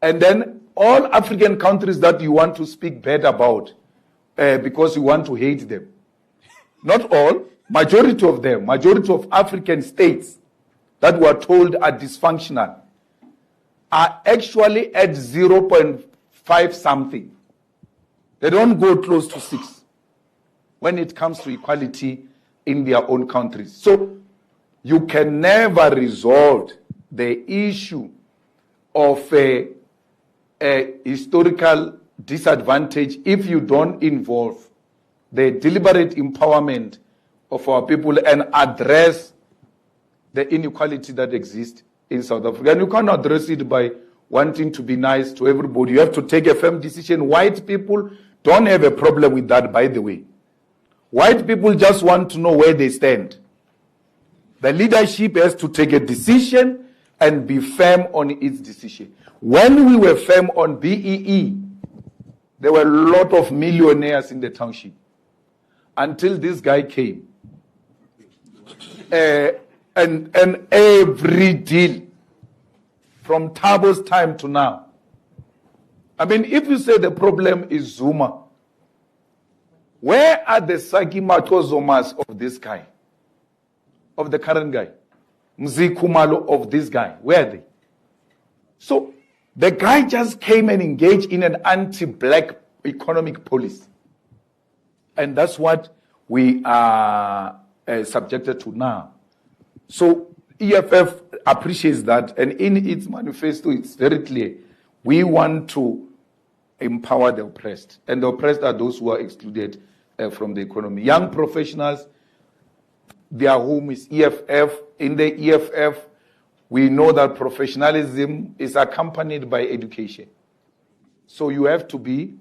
Speaker 1: And then all African countries that you want to speak bad about because you want to hate them. Not all, majority of them, majority of African states that were told are dysfunctional are actually at 0.5 something. They don't go close to 6 when it comes to equality in their own countries. So you can never resolve the issue of a historical disadvantage if you don't involve the deliberate empowerment of our people and address the inequality that exists in South Africa. And you can't address it by wanting to be nice to everybody. You have to take a firm decision. White people don't have a problem with that, by the way. White people just want to know where they stand. The leadership has to take a decision and be firm on its decision. When we were firm on BEE, there were a lot of millionaires in the township. Until this guy came. And every deal, from Tabo's time to now. I mean, if you say the problem is Zuma, where are the Saki Matozomas of this guy? Of the current guy? Mzikumalo of this guy? Where are they? So, the guy just came and engaged in an anti-black economic policy. And that's what we are subjected to now. So EFF appreciates that, and in its manifesto, it's very clear. We want to empower the oppressed, and the oppressed are those who are excluded from the economy. Young professionals, their home is EFF. In the EFF, we know that professionalism is accompanied by education. So you have to be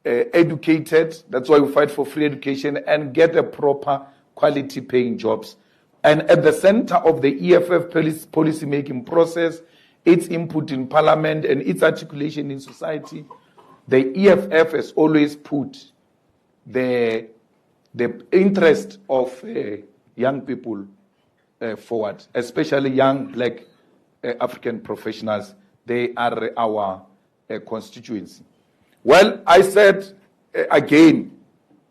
Speaker 1: educated. That's why we fight for free education and get a proper quality paying jobs. And at the center of the EFF policy making process, its input in parliament and its articulation in society, the EFF has always put the interest of young people forward, especially young black African professionals. They are our constituency. Well, I said again,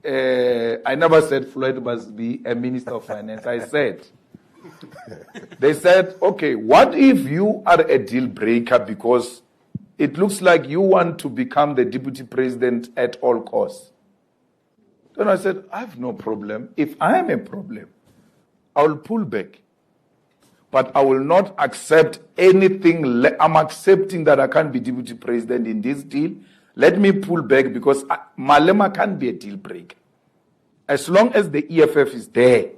Speaker 1: I never said Floyd must be a minister of finance. I said, they said, okay, what if you are a deal breaker because it looks like you want to become the deputy president at all costs? Then I said, I have no problem. If I am a problem, I will pull back. But I will not accept anything. I'm accepting that I can't be deputy president in this deal. Let me pull back because Malema can't be a deal breaker. As long as the EFF is there,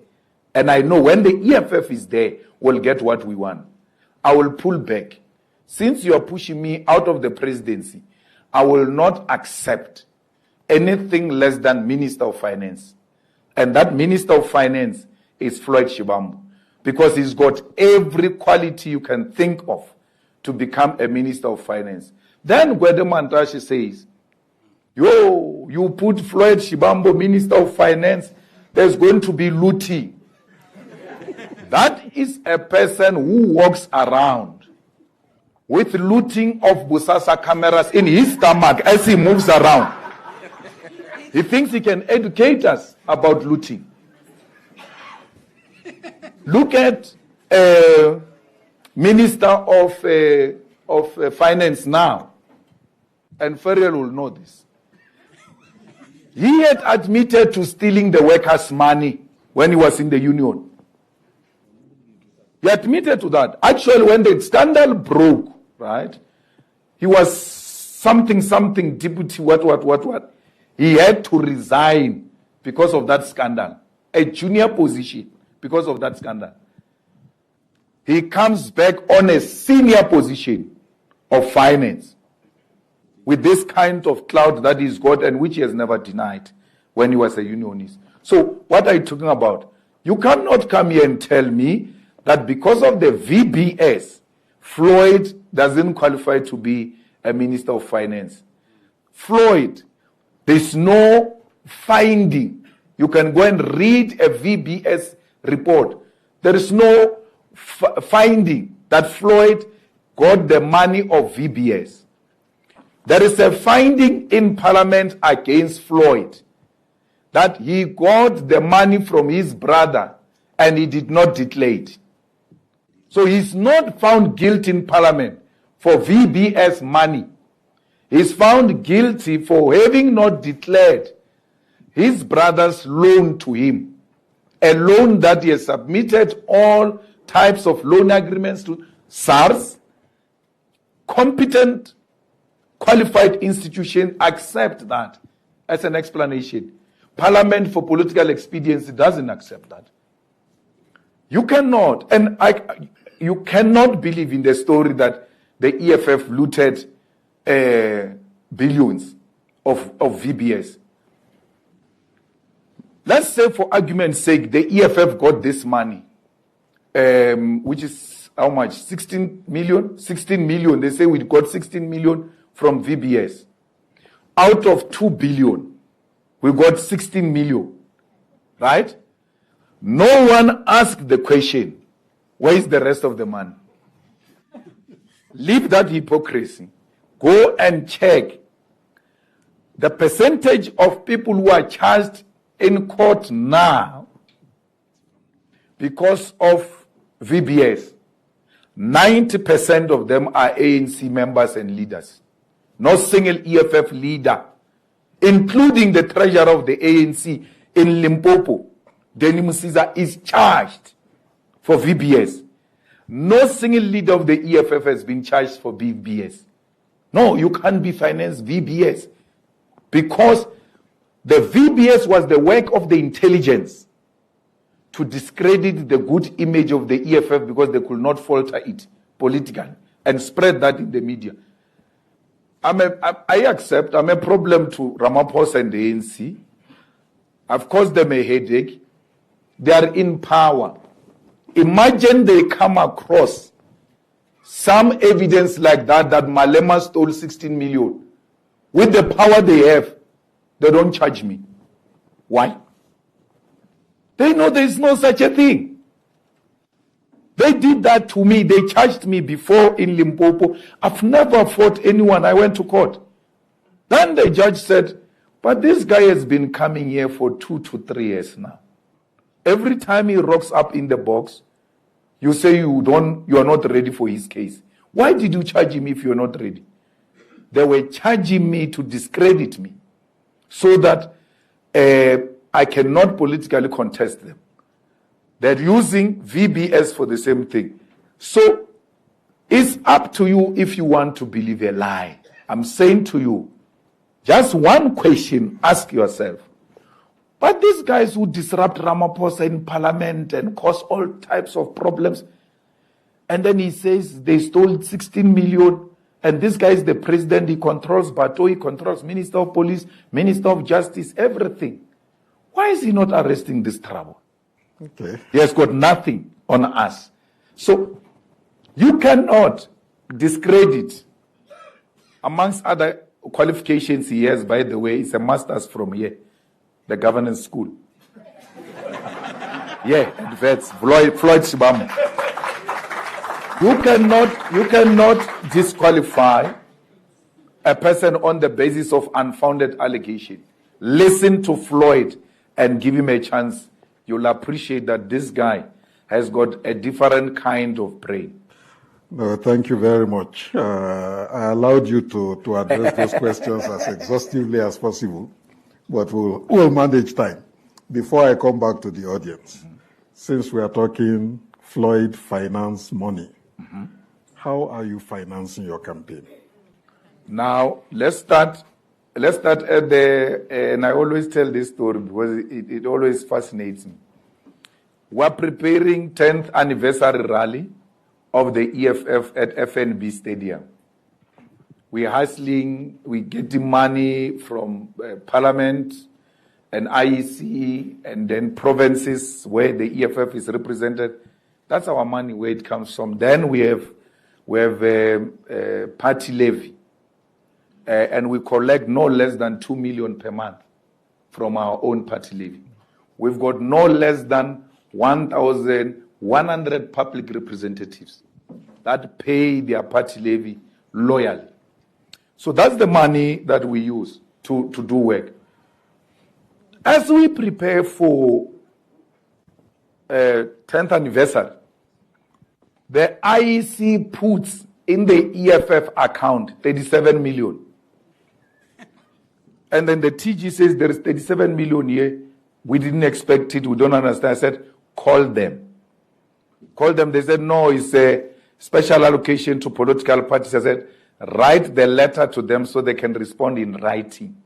Speaker 1: and I know when the EFF is there, we'll get what we want. I will pull back. Since you are pushing me out of the presidency, I will not accept anything less than Minister of Finance. And that Minister of Finance is Floyd Shibambu, because he's got every quality you can think of to become a Minister of Finance. Then Gwede Mantashe says, you put Floyd Shibambu, Minister of Finance, there's going to be looting. That is a person who walks around with looting of Busasa cameras in his stomach as he moves around. He thinks he can educate us about looting. Look at Minister of Finance now. And Ferriel will know this. He had admitted to stealing the workers' money when he was in the union. He admitted to that. Actually, when the scandal broke, right, he was something deputy, what. He had to resign because of that scandal. A junior position because of that scandal. He comes back on a senior position of finance with this kind of clout that he's got and which he has never denied when he was a unionist. So what are you talking about? You cannot come here and tell me that because of the VBS, Floyd doesn't qualify to be a minister of finance. Floyd, there's no finding. You can go and read a VBS report. There is no finding that Floyd got the money of VBS. There is a finding in Parliament against Floyd that he got the money from his brother and he did not declare it. So he's not found guilty in Parliament for VBS money. He's found guilty for having not declared his brother's loan to him, a loan that he has submitted all types of loan agreements to SARS, competent, qualified institution accept that as an explanation. Parliament for political expediency doesn't accept that. You cannot, you cannot believe in the story that the EFF looted billions of VBS. Let's say, for argument's sake, the EFF got this money, which is how much? 16 million? 16 million. They say we got 16 million from VBS. Out of 2 billion, we got 16 million. Right? No one asked the question, where is the rest of the money? Leave that hypocrisy. Go and check the percentage of people who are charged in court now because of VBS. 90% of them are ANC members and leaders. No single EFF leader, including the treasurer of the ANC in Limpopo, Denny Musiza, is charged for VBS. No single leader of the EFF has been charged for VBS. No, you can't be financed VBS because the VBS was the work of the intelligence to discredit the good image of the EFF because they could not falter it politically and spread that in the media. I accept I'm a problem to Ramaphosa and the ANC. I've caused them a headache. They are in power. Imagine they come across some evidence like that Malema stole 16 million. With the power they have, they don't charge me. Why? They know there is no such a thing. They did that to me. They charged me before in Limpopo. I've never fought anyone. I went to court. Then the judge said, but this guy has been coming here for 2 to 3 years now. Every time he rocks up in the box, you say you are not ready for his case. Why did you charge him if you're not ready? They were charging me to discredit me so that I cannot politically contest them. They're using VBS for the same thing. So it's up to you if you want to believe a lie. I'm saying to you, just one question, ask yourself. But these guys who disrupt Ramaphosa in parliament and cause all types of problems, and then he says they stole 16 million, and this guy is the president, he controls Bato, he controls Minister of Police, Minister of Justice, everything. Why is he not arresting this trouble?
Speaker 2: Okay.
Speaker 1: He has got nothing on us. So you cannot discredit, amongst other qualifications he has, by the way, it's a master's from here, the governance school. Yeah, at Wits, Floyd Shibamo. You cannot disqualify a person on the basis of unfounded allegation. Listen to Floyd and give him a chance. You'll appreciate that this guy has got a different kind of brain.
Speaker 2: No, thank you very much. I allowed you to address those questions as exhaustively as possible, but we'll manage time. Before I come back to the audience, since we are talking Floyd finance money. How are you financing your campaign?
Speaker 1: Now, let's start at the, and I always tell this story because it always fascinates me. We're preparing 10th anniversary rally of the EFF at FNB Stadium. We're hustling, we're getting money from Parliament and IEC and then provinces where the EFF is represented. That's our money, where it comes from. Then we have party levy. And we collect no less than 2 million per month from our own party levy. We've got no less than 1,100 public representatives that pay their party levy loyally. So that's the money that we use to do work. As we prepare for 10th anniversary, the IEC puts in the EFF account 37 million. And then the TG says there is 37 million here. We didn't expect it. We don't understand. I said, call them. Call them. They said, no, it's a special allocation to political parties. I said, write the letter to them so they can respond in writing.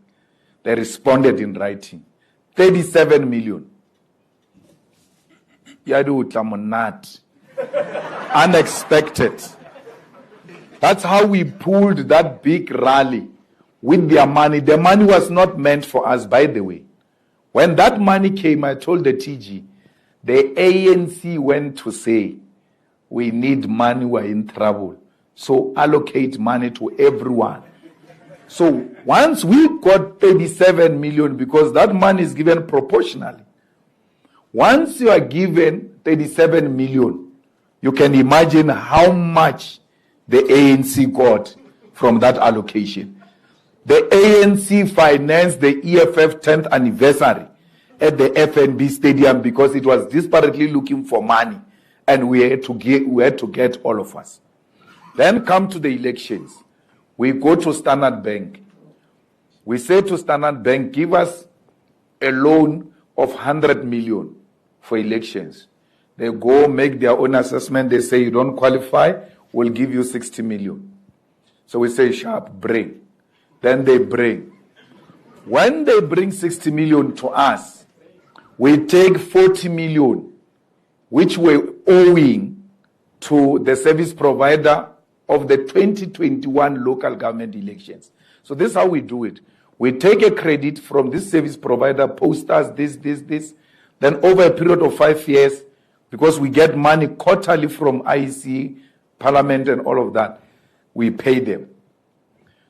Speaker 1: They responded in writing. 37 million. Yadu Utamonat. Unexpected. That's how we pulled that big rally with their money. The money was not meant for us, by the way. When that money came, I told the TG, the ANC went to say, we need money, we're in trouble. So allocate money to everyone. So once we got 37 million, because that money is given proportionally, once you are given 37 million, you can imagine how much the ANC got from that allocation. The ANC financed the EFF 10th anniversary at the FNB Stadium because it was desperately looking for money, and we had to get all of us. Then come to the elections. We go to Standard Bank. We say to Standard Bank, give us a loan of 100 million for elections. They go make their own assessment. They say you don't qualify, we'll give you 60 million. So we say, sharp, bring. Then they bring. When they bring 60 million to us, we take 40 million, which we're owing to the service provider of the 2021 local government elections. So this is how we do it. We take a credit from this service provider, post us this. Then over a period of 5 years, because we get money quarterly from IEC, Parliament and all of that, we pay them.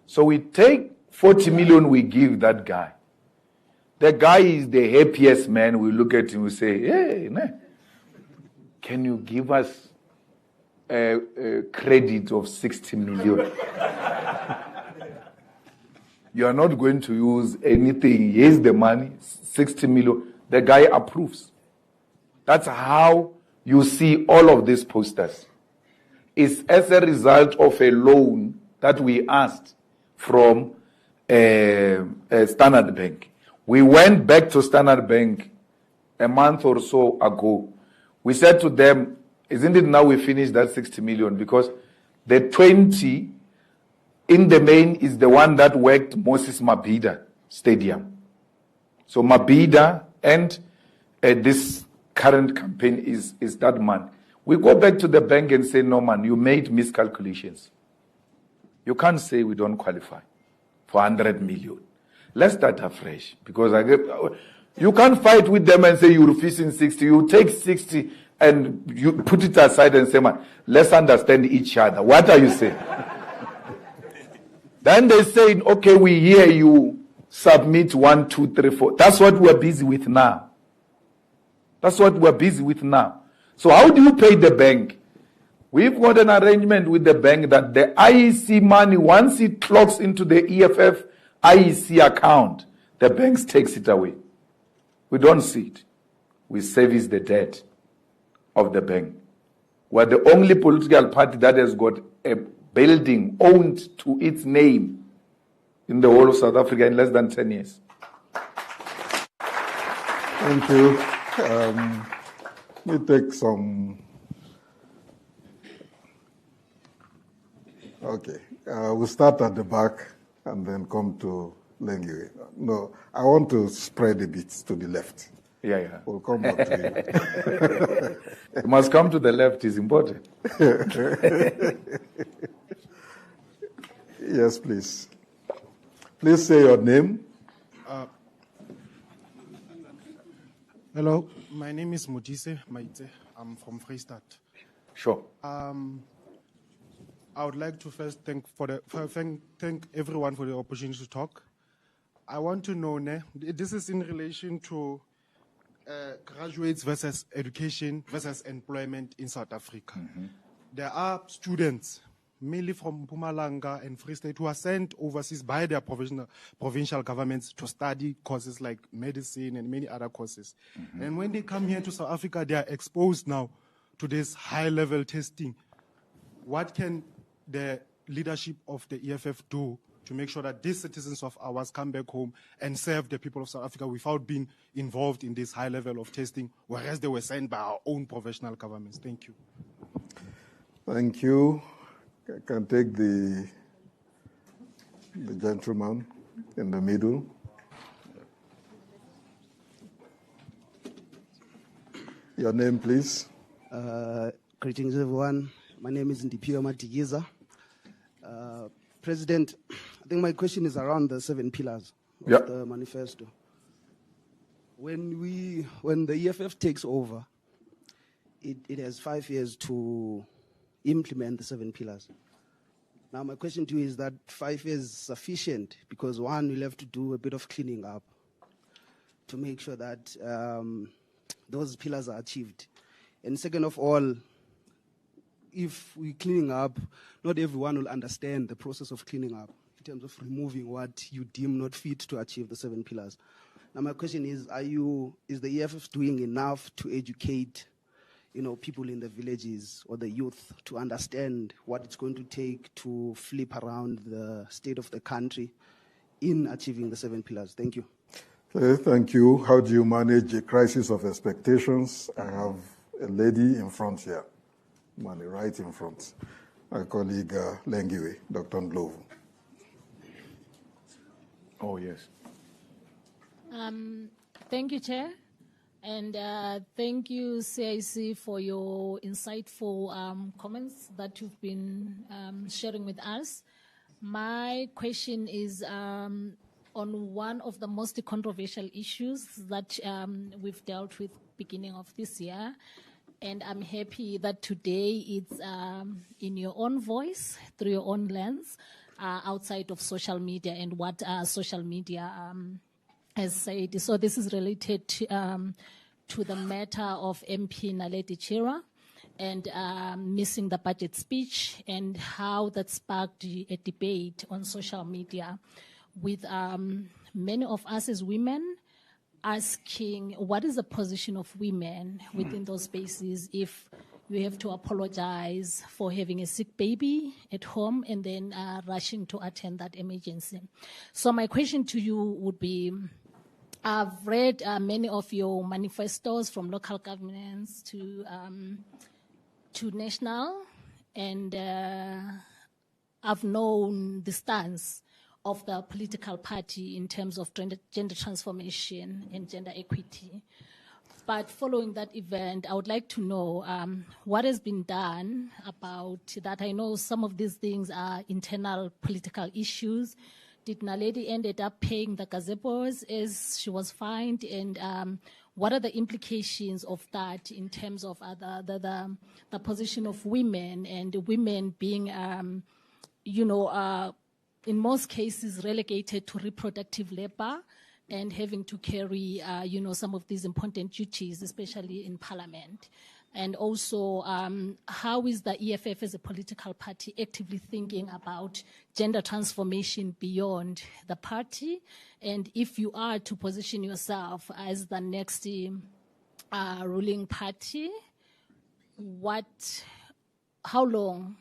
Speaker 1: So we take 40 million, we give that guy. The guy is the happiest man. We look at him, we say, hey, can you give us a credit of 60 million? You are not going to use anything. Here's the money, 60 million. The guy approves. That's how you see all of these posters. It's as a result of a loan that we asked from Standard Bank. We went back to Standard Bank a month or so ago. We said to them, isn't it now we finished that 60 million? Because the 20 in the main is the one that worked Moses Mabhida Stadium. So Mabhida and this current campaign is that man. We go back to the bank and say, no man, you made miscalculations. You can't say we don't qualify for 100 million. Let's start afresh, because you can't fight with them and say you're refusing 60. You take 60 and you put it aside and say, man, let's understand each other. What are you saying? Then they say, okay, we hear you submit 1, 2, 3, 4. That's what we're busy with now. That's what we're busy with now. So how do you pay the bank? We've got an arrangement with the bank that the IEC money, once it clocks into the EFF IEC account, the bank takes it away. We don't see it. We service the debt of the bank. We're the only political party that has got a building owned to its name in the whole of South Africa in less than 10 years.
Speaker 2: Thank you. Let me take some Okay. We'll start at the back and then come to Lengiwe. No, I want to spread a bit to the left.
Speaker 1: Yeah.
Speaker 2: We'll come back to you.
Speaker 1: You must come to the left, is important.
Speaker 2: Yes, please. Please say your name.
Speaker 6: Hello, my name is Modise Maite. I'm from Vrystaat.
Speaker 1: Sure.
Speaker 6: I would like to first thank everyone for the opportunity to talk. I want to know, this is in relation to graduates versus education versus employment in South Africa. There are students, mainly from Mpumalanga and Free State, who are sent overseas by their provincial governments to study courses like medicine and many other courses. And when they come here to South Africa, they are exposed now to this high-level testing. What can the leadership of the EFF do to make sure that these citizens of ours come back home and serve the people of South Africa without being involved in this high level of testing, whereas they were sent by our own professional governments? Thank you.
Speaker 2: Thank you. I can take the gentleman in the middle. Your name, please.
Speaker 7: Greetings, everyone. My name is Ndipio Matigiza. President, I think my question is around the 7 pillars of the manifesto. When the EFF takes over, it has 5 years to implement the 7 pillars. Now, my question to you is that 5 years is sufficient? Because one, we'll have to do a bit of cleaning up to make sure that those pillars are achieved. And second of all, if we're cleaning up, not everyone will understand the process of cleaning up in terms of removing what you deem not fit to achieve the 7 pillars. Now, my question is the EFF doing enough to educate people in the villages or the youth to understand what it's going to take to flip around the state of the country in achieving the 7 pillars? Thank you.
Speaker 2: Okay, thank you. How do you manage a crisis of expectations? I have a lady in front here, Mani, right in front. My colleague Lengiwe, Dr. Ndlovu.
Speaker 1: Oh, yes.
Speaker 8: Thank you, Chair. And thank you, CIC, for your insightful comments that you've been sharing with us. My question is on one of the most controversial issues that we've dealt with beginning of this year. And I'm happy that today it's in your own voice, through your own lens, outside of social media and what social media has said. So this is related to the matter of MP Naledi Chira and missing the budget speech and how that sparked a debate on social media with many of us as women asking what is the position of women within those spaces if you have to apologize for having a sick baby at home and then rushing to attend that emergency. So my question to you would be, I've read many of your manifestos from local governments to national, and I've known the stance of the political party in terms of gender transformation and gender equity. But following that event, I would like to know what has been done about that. I know some of these things are internal political issues. Did Naledi ended up paying the gazebos as she was fined? And what are the implications of that in terms of the position of women and women being, in most cases relegated to reproductive labor and having to carry, some of these important duties, especially in parliament? And also, how is the EFF as a political party actively thinking about gender transformation beyond the party? And if you are to position yourself as the next ruling party, how long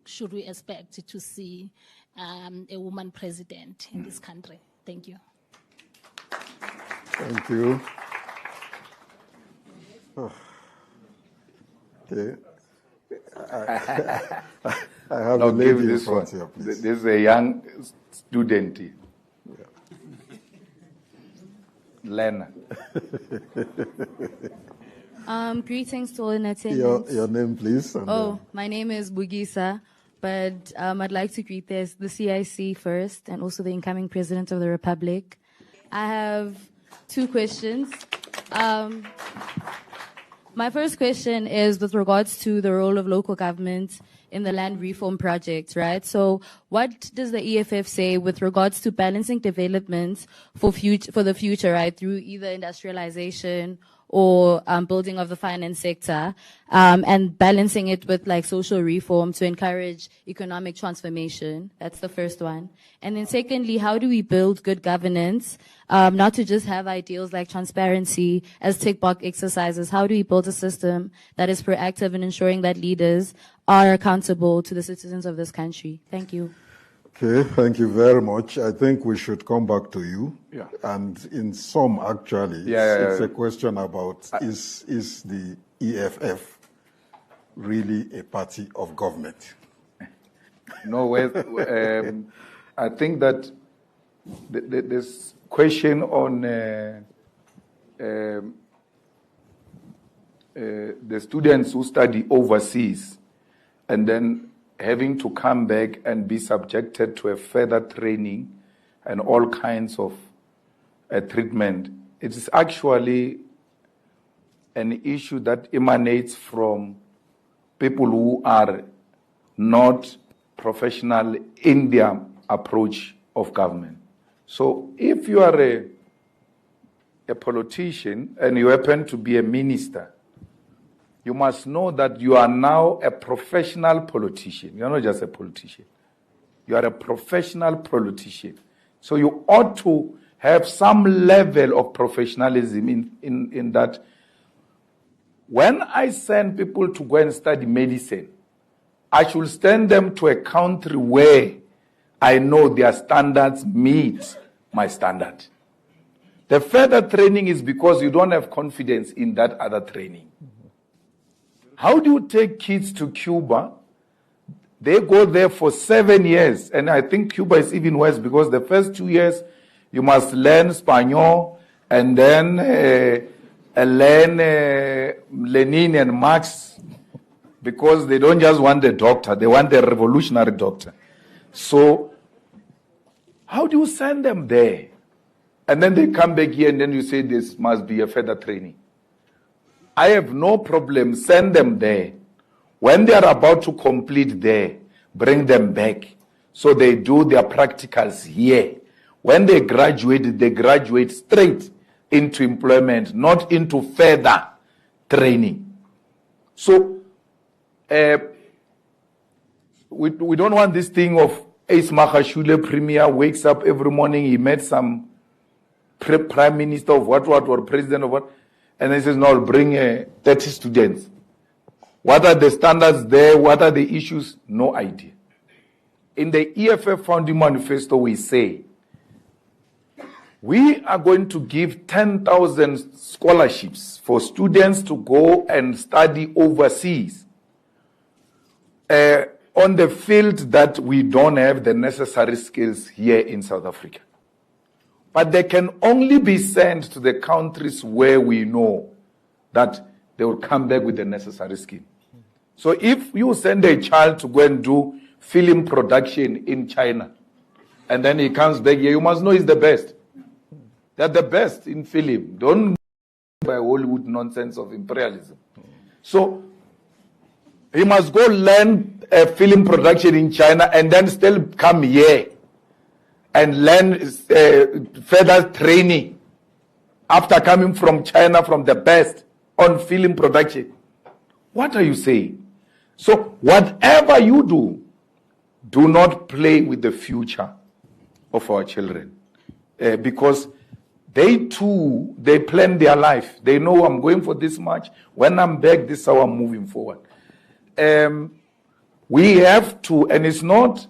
Speaker 8: should we expect to see a woman president in this country? Thank you.
Speaker 2: Thank you. Okay. I have
Speaker 1: Now
Speaker 2: a lady
Speaker 1: give
Speaker 2: in
Speaker 1: this
Speaker 2: front
Speaker 1: one.
Speaker 2: here, please.
Speaker 1: This is a young student here. Lena.
Speaker 9: Greetings to all in attendance.
Speaker 2: Your name, please. And
Speaker 9: My name is Bugisa, but I'd like to greet the CIC first and also the incoming President of the Republic. I have 2 questions. My first question is with regards to the role of local government in the land reform project, right? So what does the EFF say with regards to balancing developments for the future, right, through either industrialization or building of the finance sector, and balancing it with like social reform to encourage economic transformation? That's the first one. And then secondly, how do we build good governance, not to just have ideals like transparency as tick box exercises? How do we build a system that is proactive in ensuring that leaders are accountable to the citizens of this country? Thank you.
Speaker 2: Okay, thank you very much. I think we should come back to you.
Speaker 1: Yeah.
Speaker 2: And in some, actually, it's a question about is the EFF really a party of government?
Speaker 1: No, I think that this question on the students who study overseas and then having to come back and be subjected to a further training and all kinds of treatment, it is actually an issue that emanates from people who are not professional in their approach of government. So if you are a politician and you happen to be a minister, you must know that you are now a professional politician. You're not just a politician. You are a professional politician. So you ought to have some level of professionalism in that. When I send people to go and study medicine, I should send them to a country where I know their standards meet my standard. The further training is because you don't have confidence in that other training. How do you take kids to Cuba? They go there for 7 years, and I think Cuba is even worse because the first 2 years you must learn Spanish and then learn Lenin and Marx, because they don't just want a doctor, they want a revolutionary doctor. So how do you send them there? And then they come back here and then you say this must be a further training. I have no problem, send them there. When they are about to complete there, bring them back so they do their practicals here. When they graduate straight into employment, not into further training. So we don't want this thing of Ace Mahashule Premier wakes up every morning, he met some prime minister of what or president of what, and he says, no, I'll bring 30 students. What are the standards there? What are the issues? No idea. In the EFF founding manifesto, we say, we are going to give 10,000 scholarships for students to go and study overseas on the field that we don't have the necessary skills here in South Africa. But they can only be sent to the countries where we know that they will come back with the necessary skill. So if you send a child to go and do film production in China, and then he comes back here, you must know he's the best. They're the best in film. Don't by Hollywood nonsense of imperialism. So he must go learn a film production in China and then still come here and learn further training after coming from China, from the best on film production. What are you saying? So whatever you do, do not play with the future of our children. Because they too, they plan their life. They know I'm going for this much. When I'm back, this is how I'm moving forward. We have to, and it's not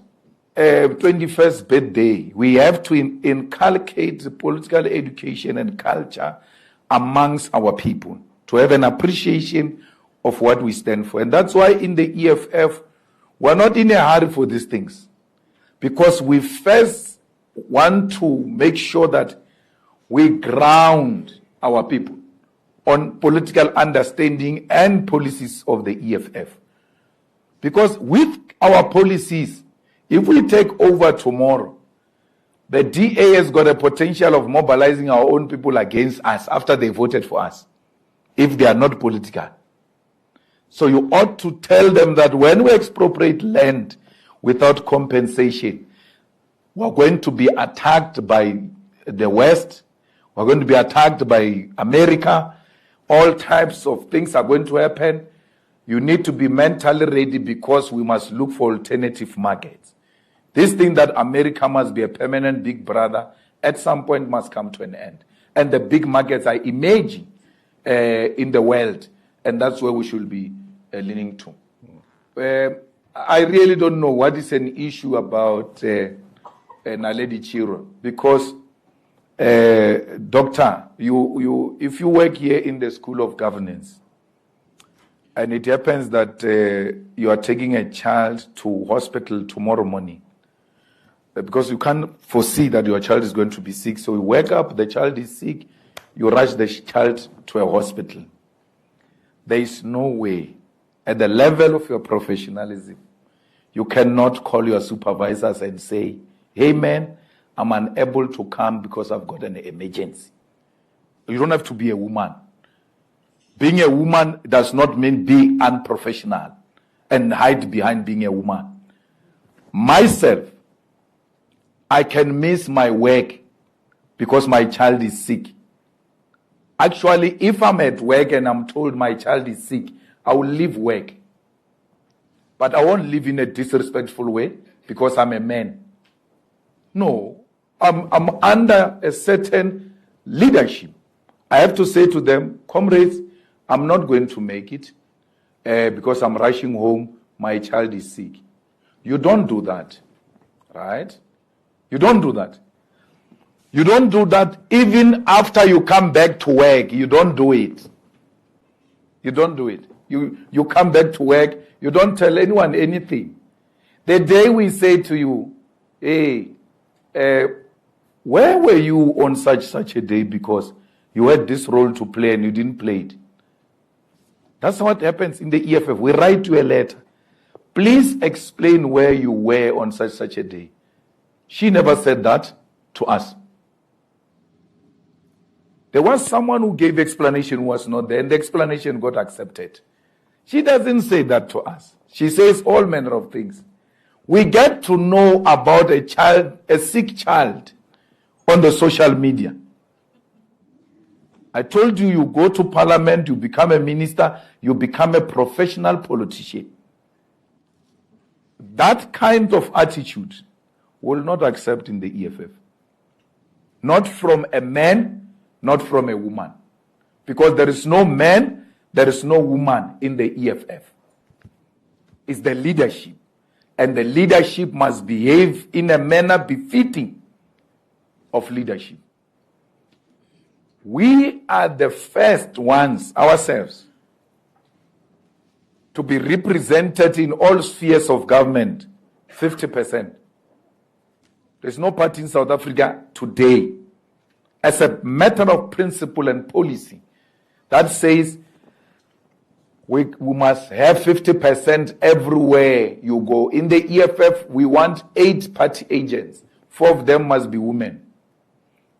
Speaker 1: 21st birthday, we have to inculcate political education and culture amongst our people to have an appreciation of what we stand for. And that's why in the EFF, We're not in a hurry for these things, because we first want to make sure that we ground our people on political understanding and policies of the EFF. Because with our policies, if we take over tomorrow, the DA has got a potential of mobilizing our own people against us after they voted for us, if they are not political. So you ought to tell them that when we expropriate land without compensation, we're going to be attacked by the West, we're going to be attacked by America, all types of things are going to happen. You need to be mentally ready, because we must look for alternative markets. This thing that America must be a permanent big brother at some point must come to an end. And the big markets are emerging in the world, and that's where we should be leaning to. I really don't know what is an issue about Naledi Chiro, because Doctor, if you work here in the School of Governance, and it happens that you are taking a child to hospital tomorrow morning, because you can't foresee that your child is going to be sick, so you wake up, the child is sick, you rush the child to a hospital. There is no way, at the level of your professionalism, you cannot call your supervisors and say, hey man, I'm unable to come because I've got an emergency. You don't have to be a woman. Being a woman does not mean be unprofessional and hide behind being a woman. Myself, I can miss my work because my child is sick. Actually, if I'm at work and I'm told my child is sick, I will leave work. But I won't live in a disrespectful way because I'm a man. No, I'm under a certain leadership. I have to say to them, comrades, I'm not going to make it because I'm rushing home, my child is sick. You don't do that, right? You don't do that. You don't do that even after you come back to work. You don't do it. You don't do it. You come back to work, you don't tell anyone anything. The day we say to you, hey, where were you on such a day because you had this role to play and you didn't play it? That's what happens in the EFF. We write you a letter. Please explain where you were on such a day. She never said that to us. There was someone who gave explanation who was not there, and the explanation got accepted. She doesn't say that to us. She says all manner of things. We get to know about a sick child on the social media. I told you, you go to parliament, you become a minister, you become a professional politician. That kind of attitude will not accept in the EFF. Not from a man, not from a woman. Because there is no man, there is no woman in the EFF. It's the leadership. And the leadership must behave in a manner befitting of leadership. We are the first ones ourselves to be represented in all spheres of government, 50%. There's no party in South Africa today, as a matter of principle and policy, that says we must have 50% everywhere you go. In the EFF, we want 8 party agents. 4 of them must be women.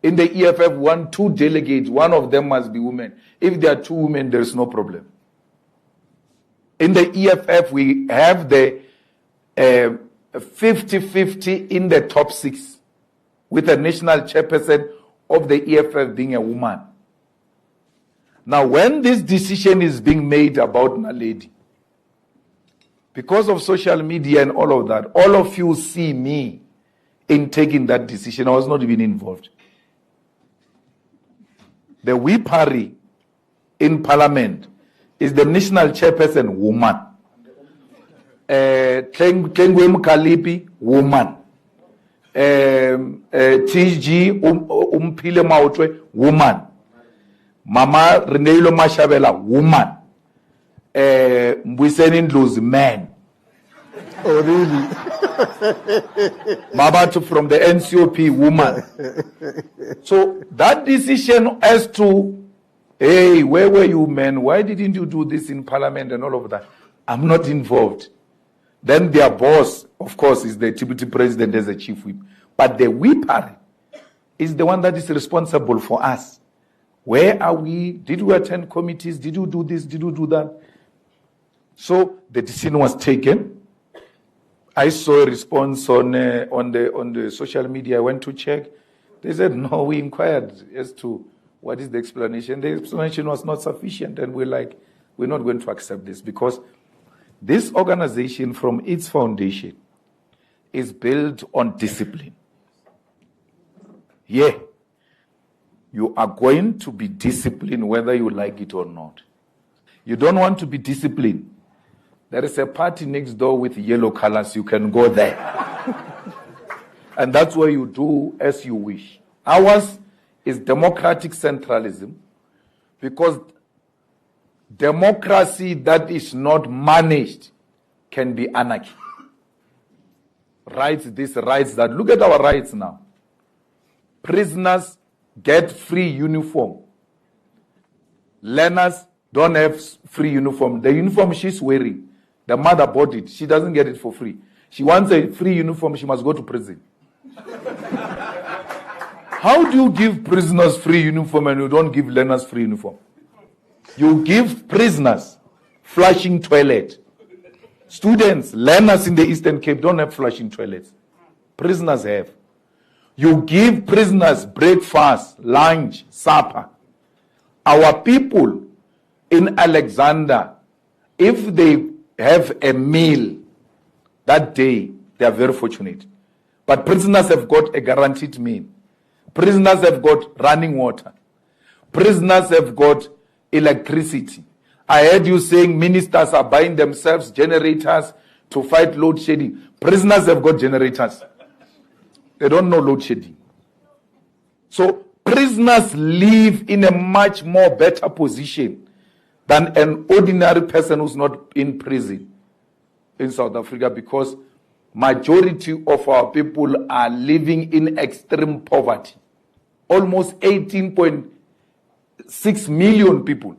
Speaker 1: In the EFF, we want 2 delegates. 1 of them must be women. If there are 2 women, there is no problem. In the EFF, we have the 50-50 in the top 6, with a national chairperson of the EFF being a woman. Now, when this decision is being made about Naledi, because of social media and all of that, all of you see me in taking that decision. I was not even involved. The Wipari in Parliament is the national chairperson, woman. Tlengwe Mkalipi, woman. TG Umphile Mautwe, woman. Mama Reneilo Mashabela, woman. Mbwiseni Ndlozi, man.
Speaker 2: Oh, really?
Speaker 1: Mabatu from the NCOP woman. So that decision as to, hey, where were you, men? Why didn't you do this in parliament and all of that? I'm not involved. Then their boss, of course, is the deputy president as a chief whip. But the whipper is the one that is responsible for us. Where are we? Did we attend committees? Did you do this? Did you do that? So the decision was taken. I saw a response on the social media. I went to check. They said, no, we inquired as to what is the explanation. The explanation was not sufficient. And we're like, we're not going to accept this because this organization from its foundation is built on discipline. Yeah. You are going to be disciplined whether you like it or not. You don't want to be disciplined. There is a party next door with yellow colors. You can go there. And that's where you do as you wish. Ours is democratic centralism because democracy that is not managed can be anarchy. Rights this, rights that. Look at our rights now. Prisoners get free uniform. Learners don't have free uniform. The uniform she's wearing, the mother bought it. She doesn't get it for free. She wants a free uniform, she must go to prison. How do you give prisoners free uniform and you don't give learners free uniform? You give prisoners flushing toilet. Students, learners in the Eastern Cape don't have flushing toilets. Prisoners have. You give prisoners breakfast, lunch, supper. Our people in Alexander, if they have a meal that day, they are very fortunate. But prisoners have got a guaranteed meal. Prisoners have got running water. Prisoners have got electricity. I heard you saying ministers are buying themselves generators to fight load shedding. Prisoners have got generators. They don't know load shedding. So prisoners live in a much more better position than an ordinary person who's not in prison in South Africa because majority of our people are living in extreme poverty. Almost 18.6 million people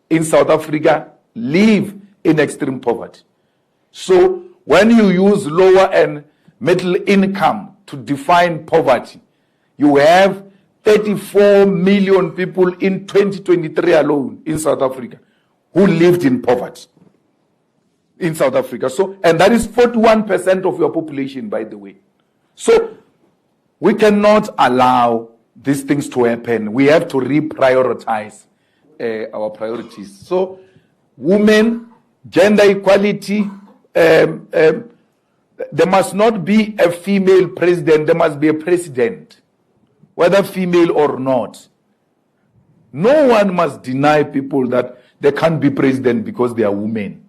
Speaker 1: in South Africa live in extreme poverty. So when you use lower and middle income to define poverty, you have 34 million people in 2023 alone in South Africa who lived in poverty in South Africa. So, and that is 41% of your population, by the way. So we cannot allow these things to happen. We have to reprioritize our priorities. So women, gender equality, there must not be a female president, there must be a president, whether female or not. No one must deny people that they can't be president because they are women.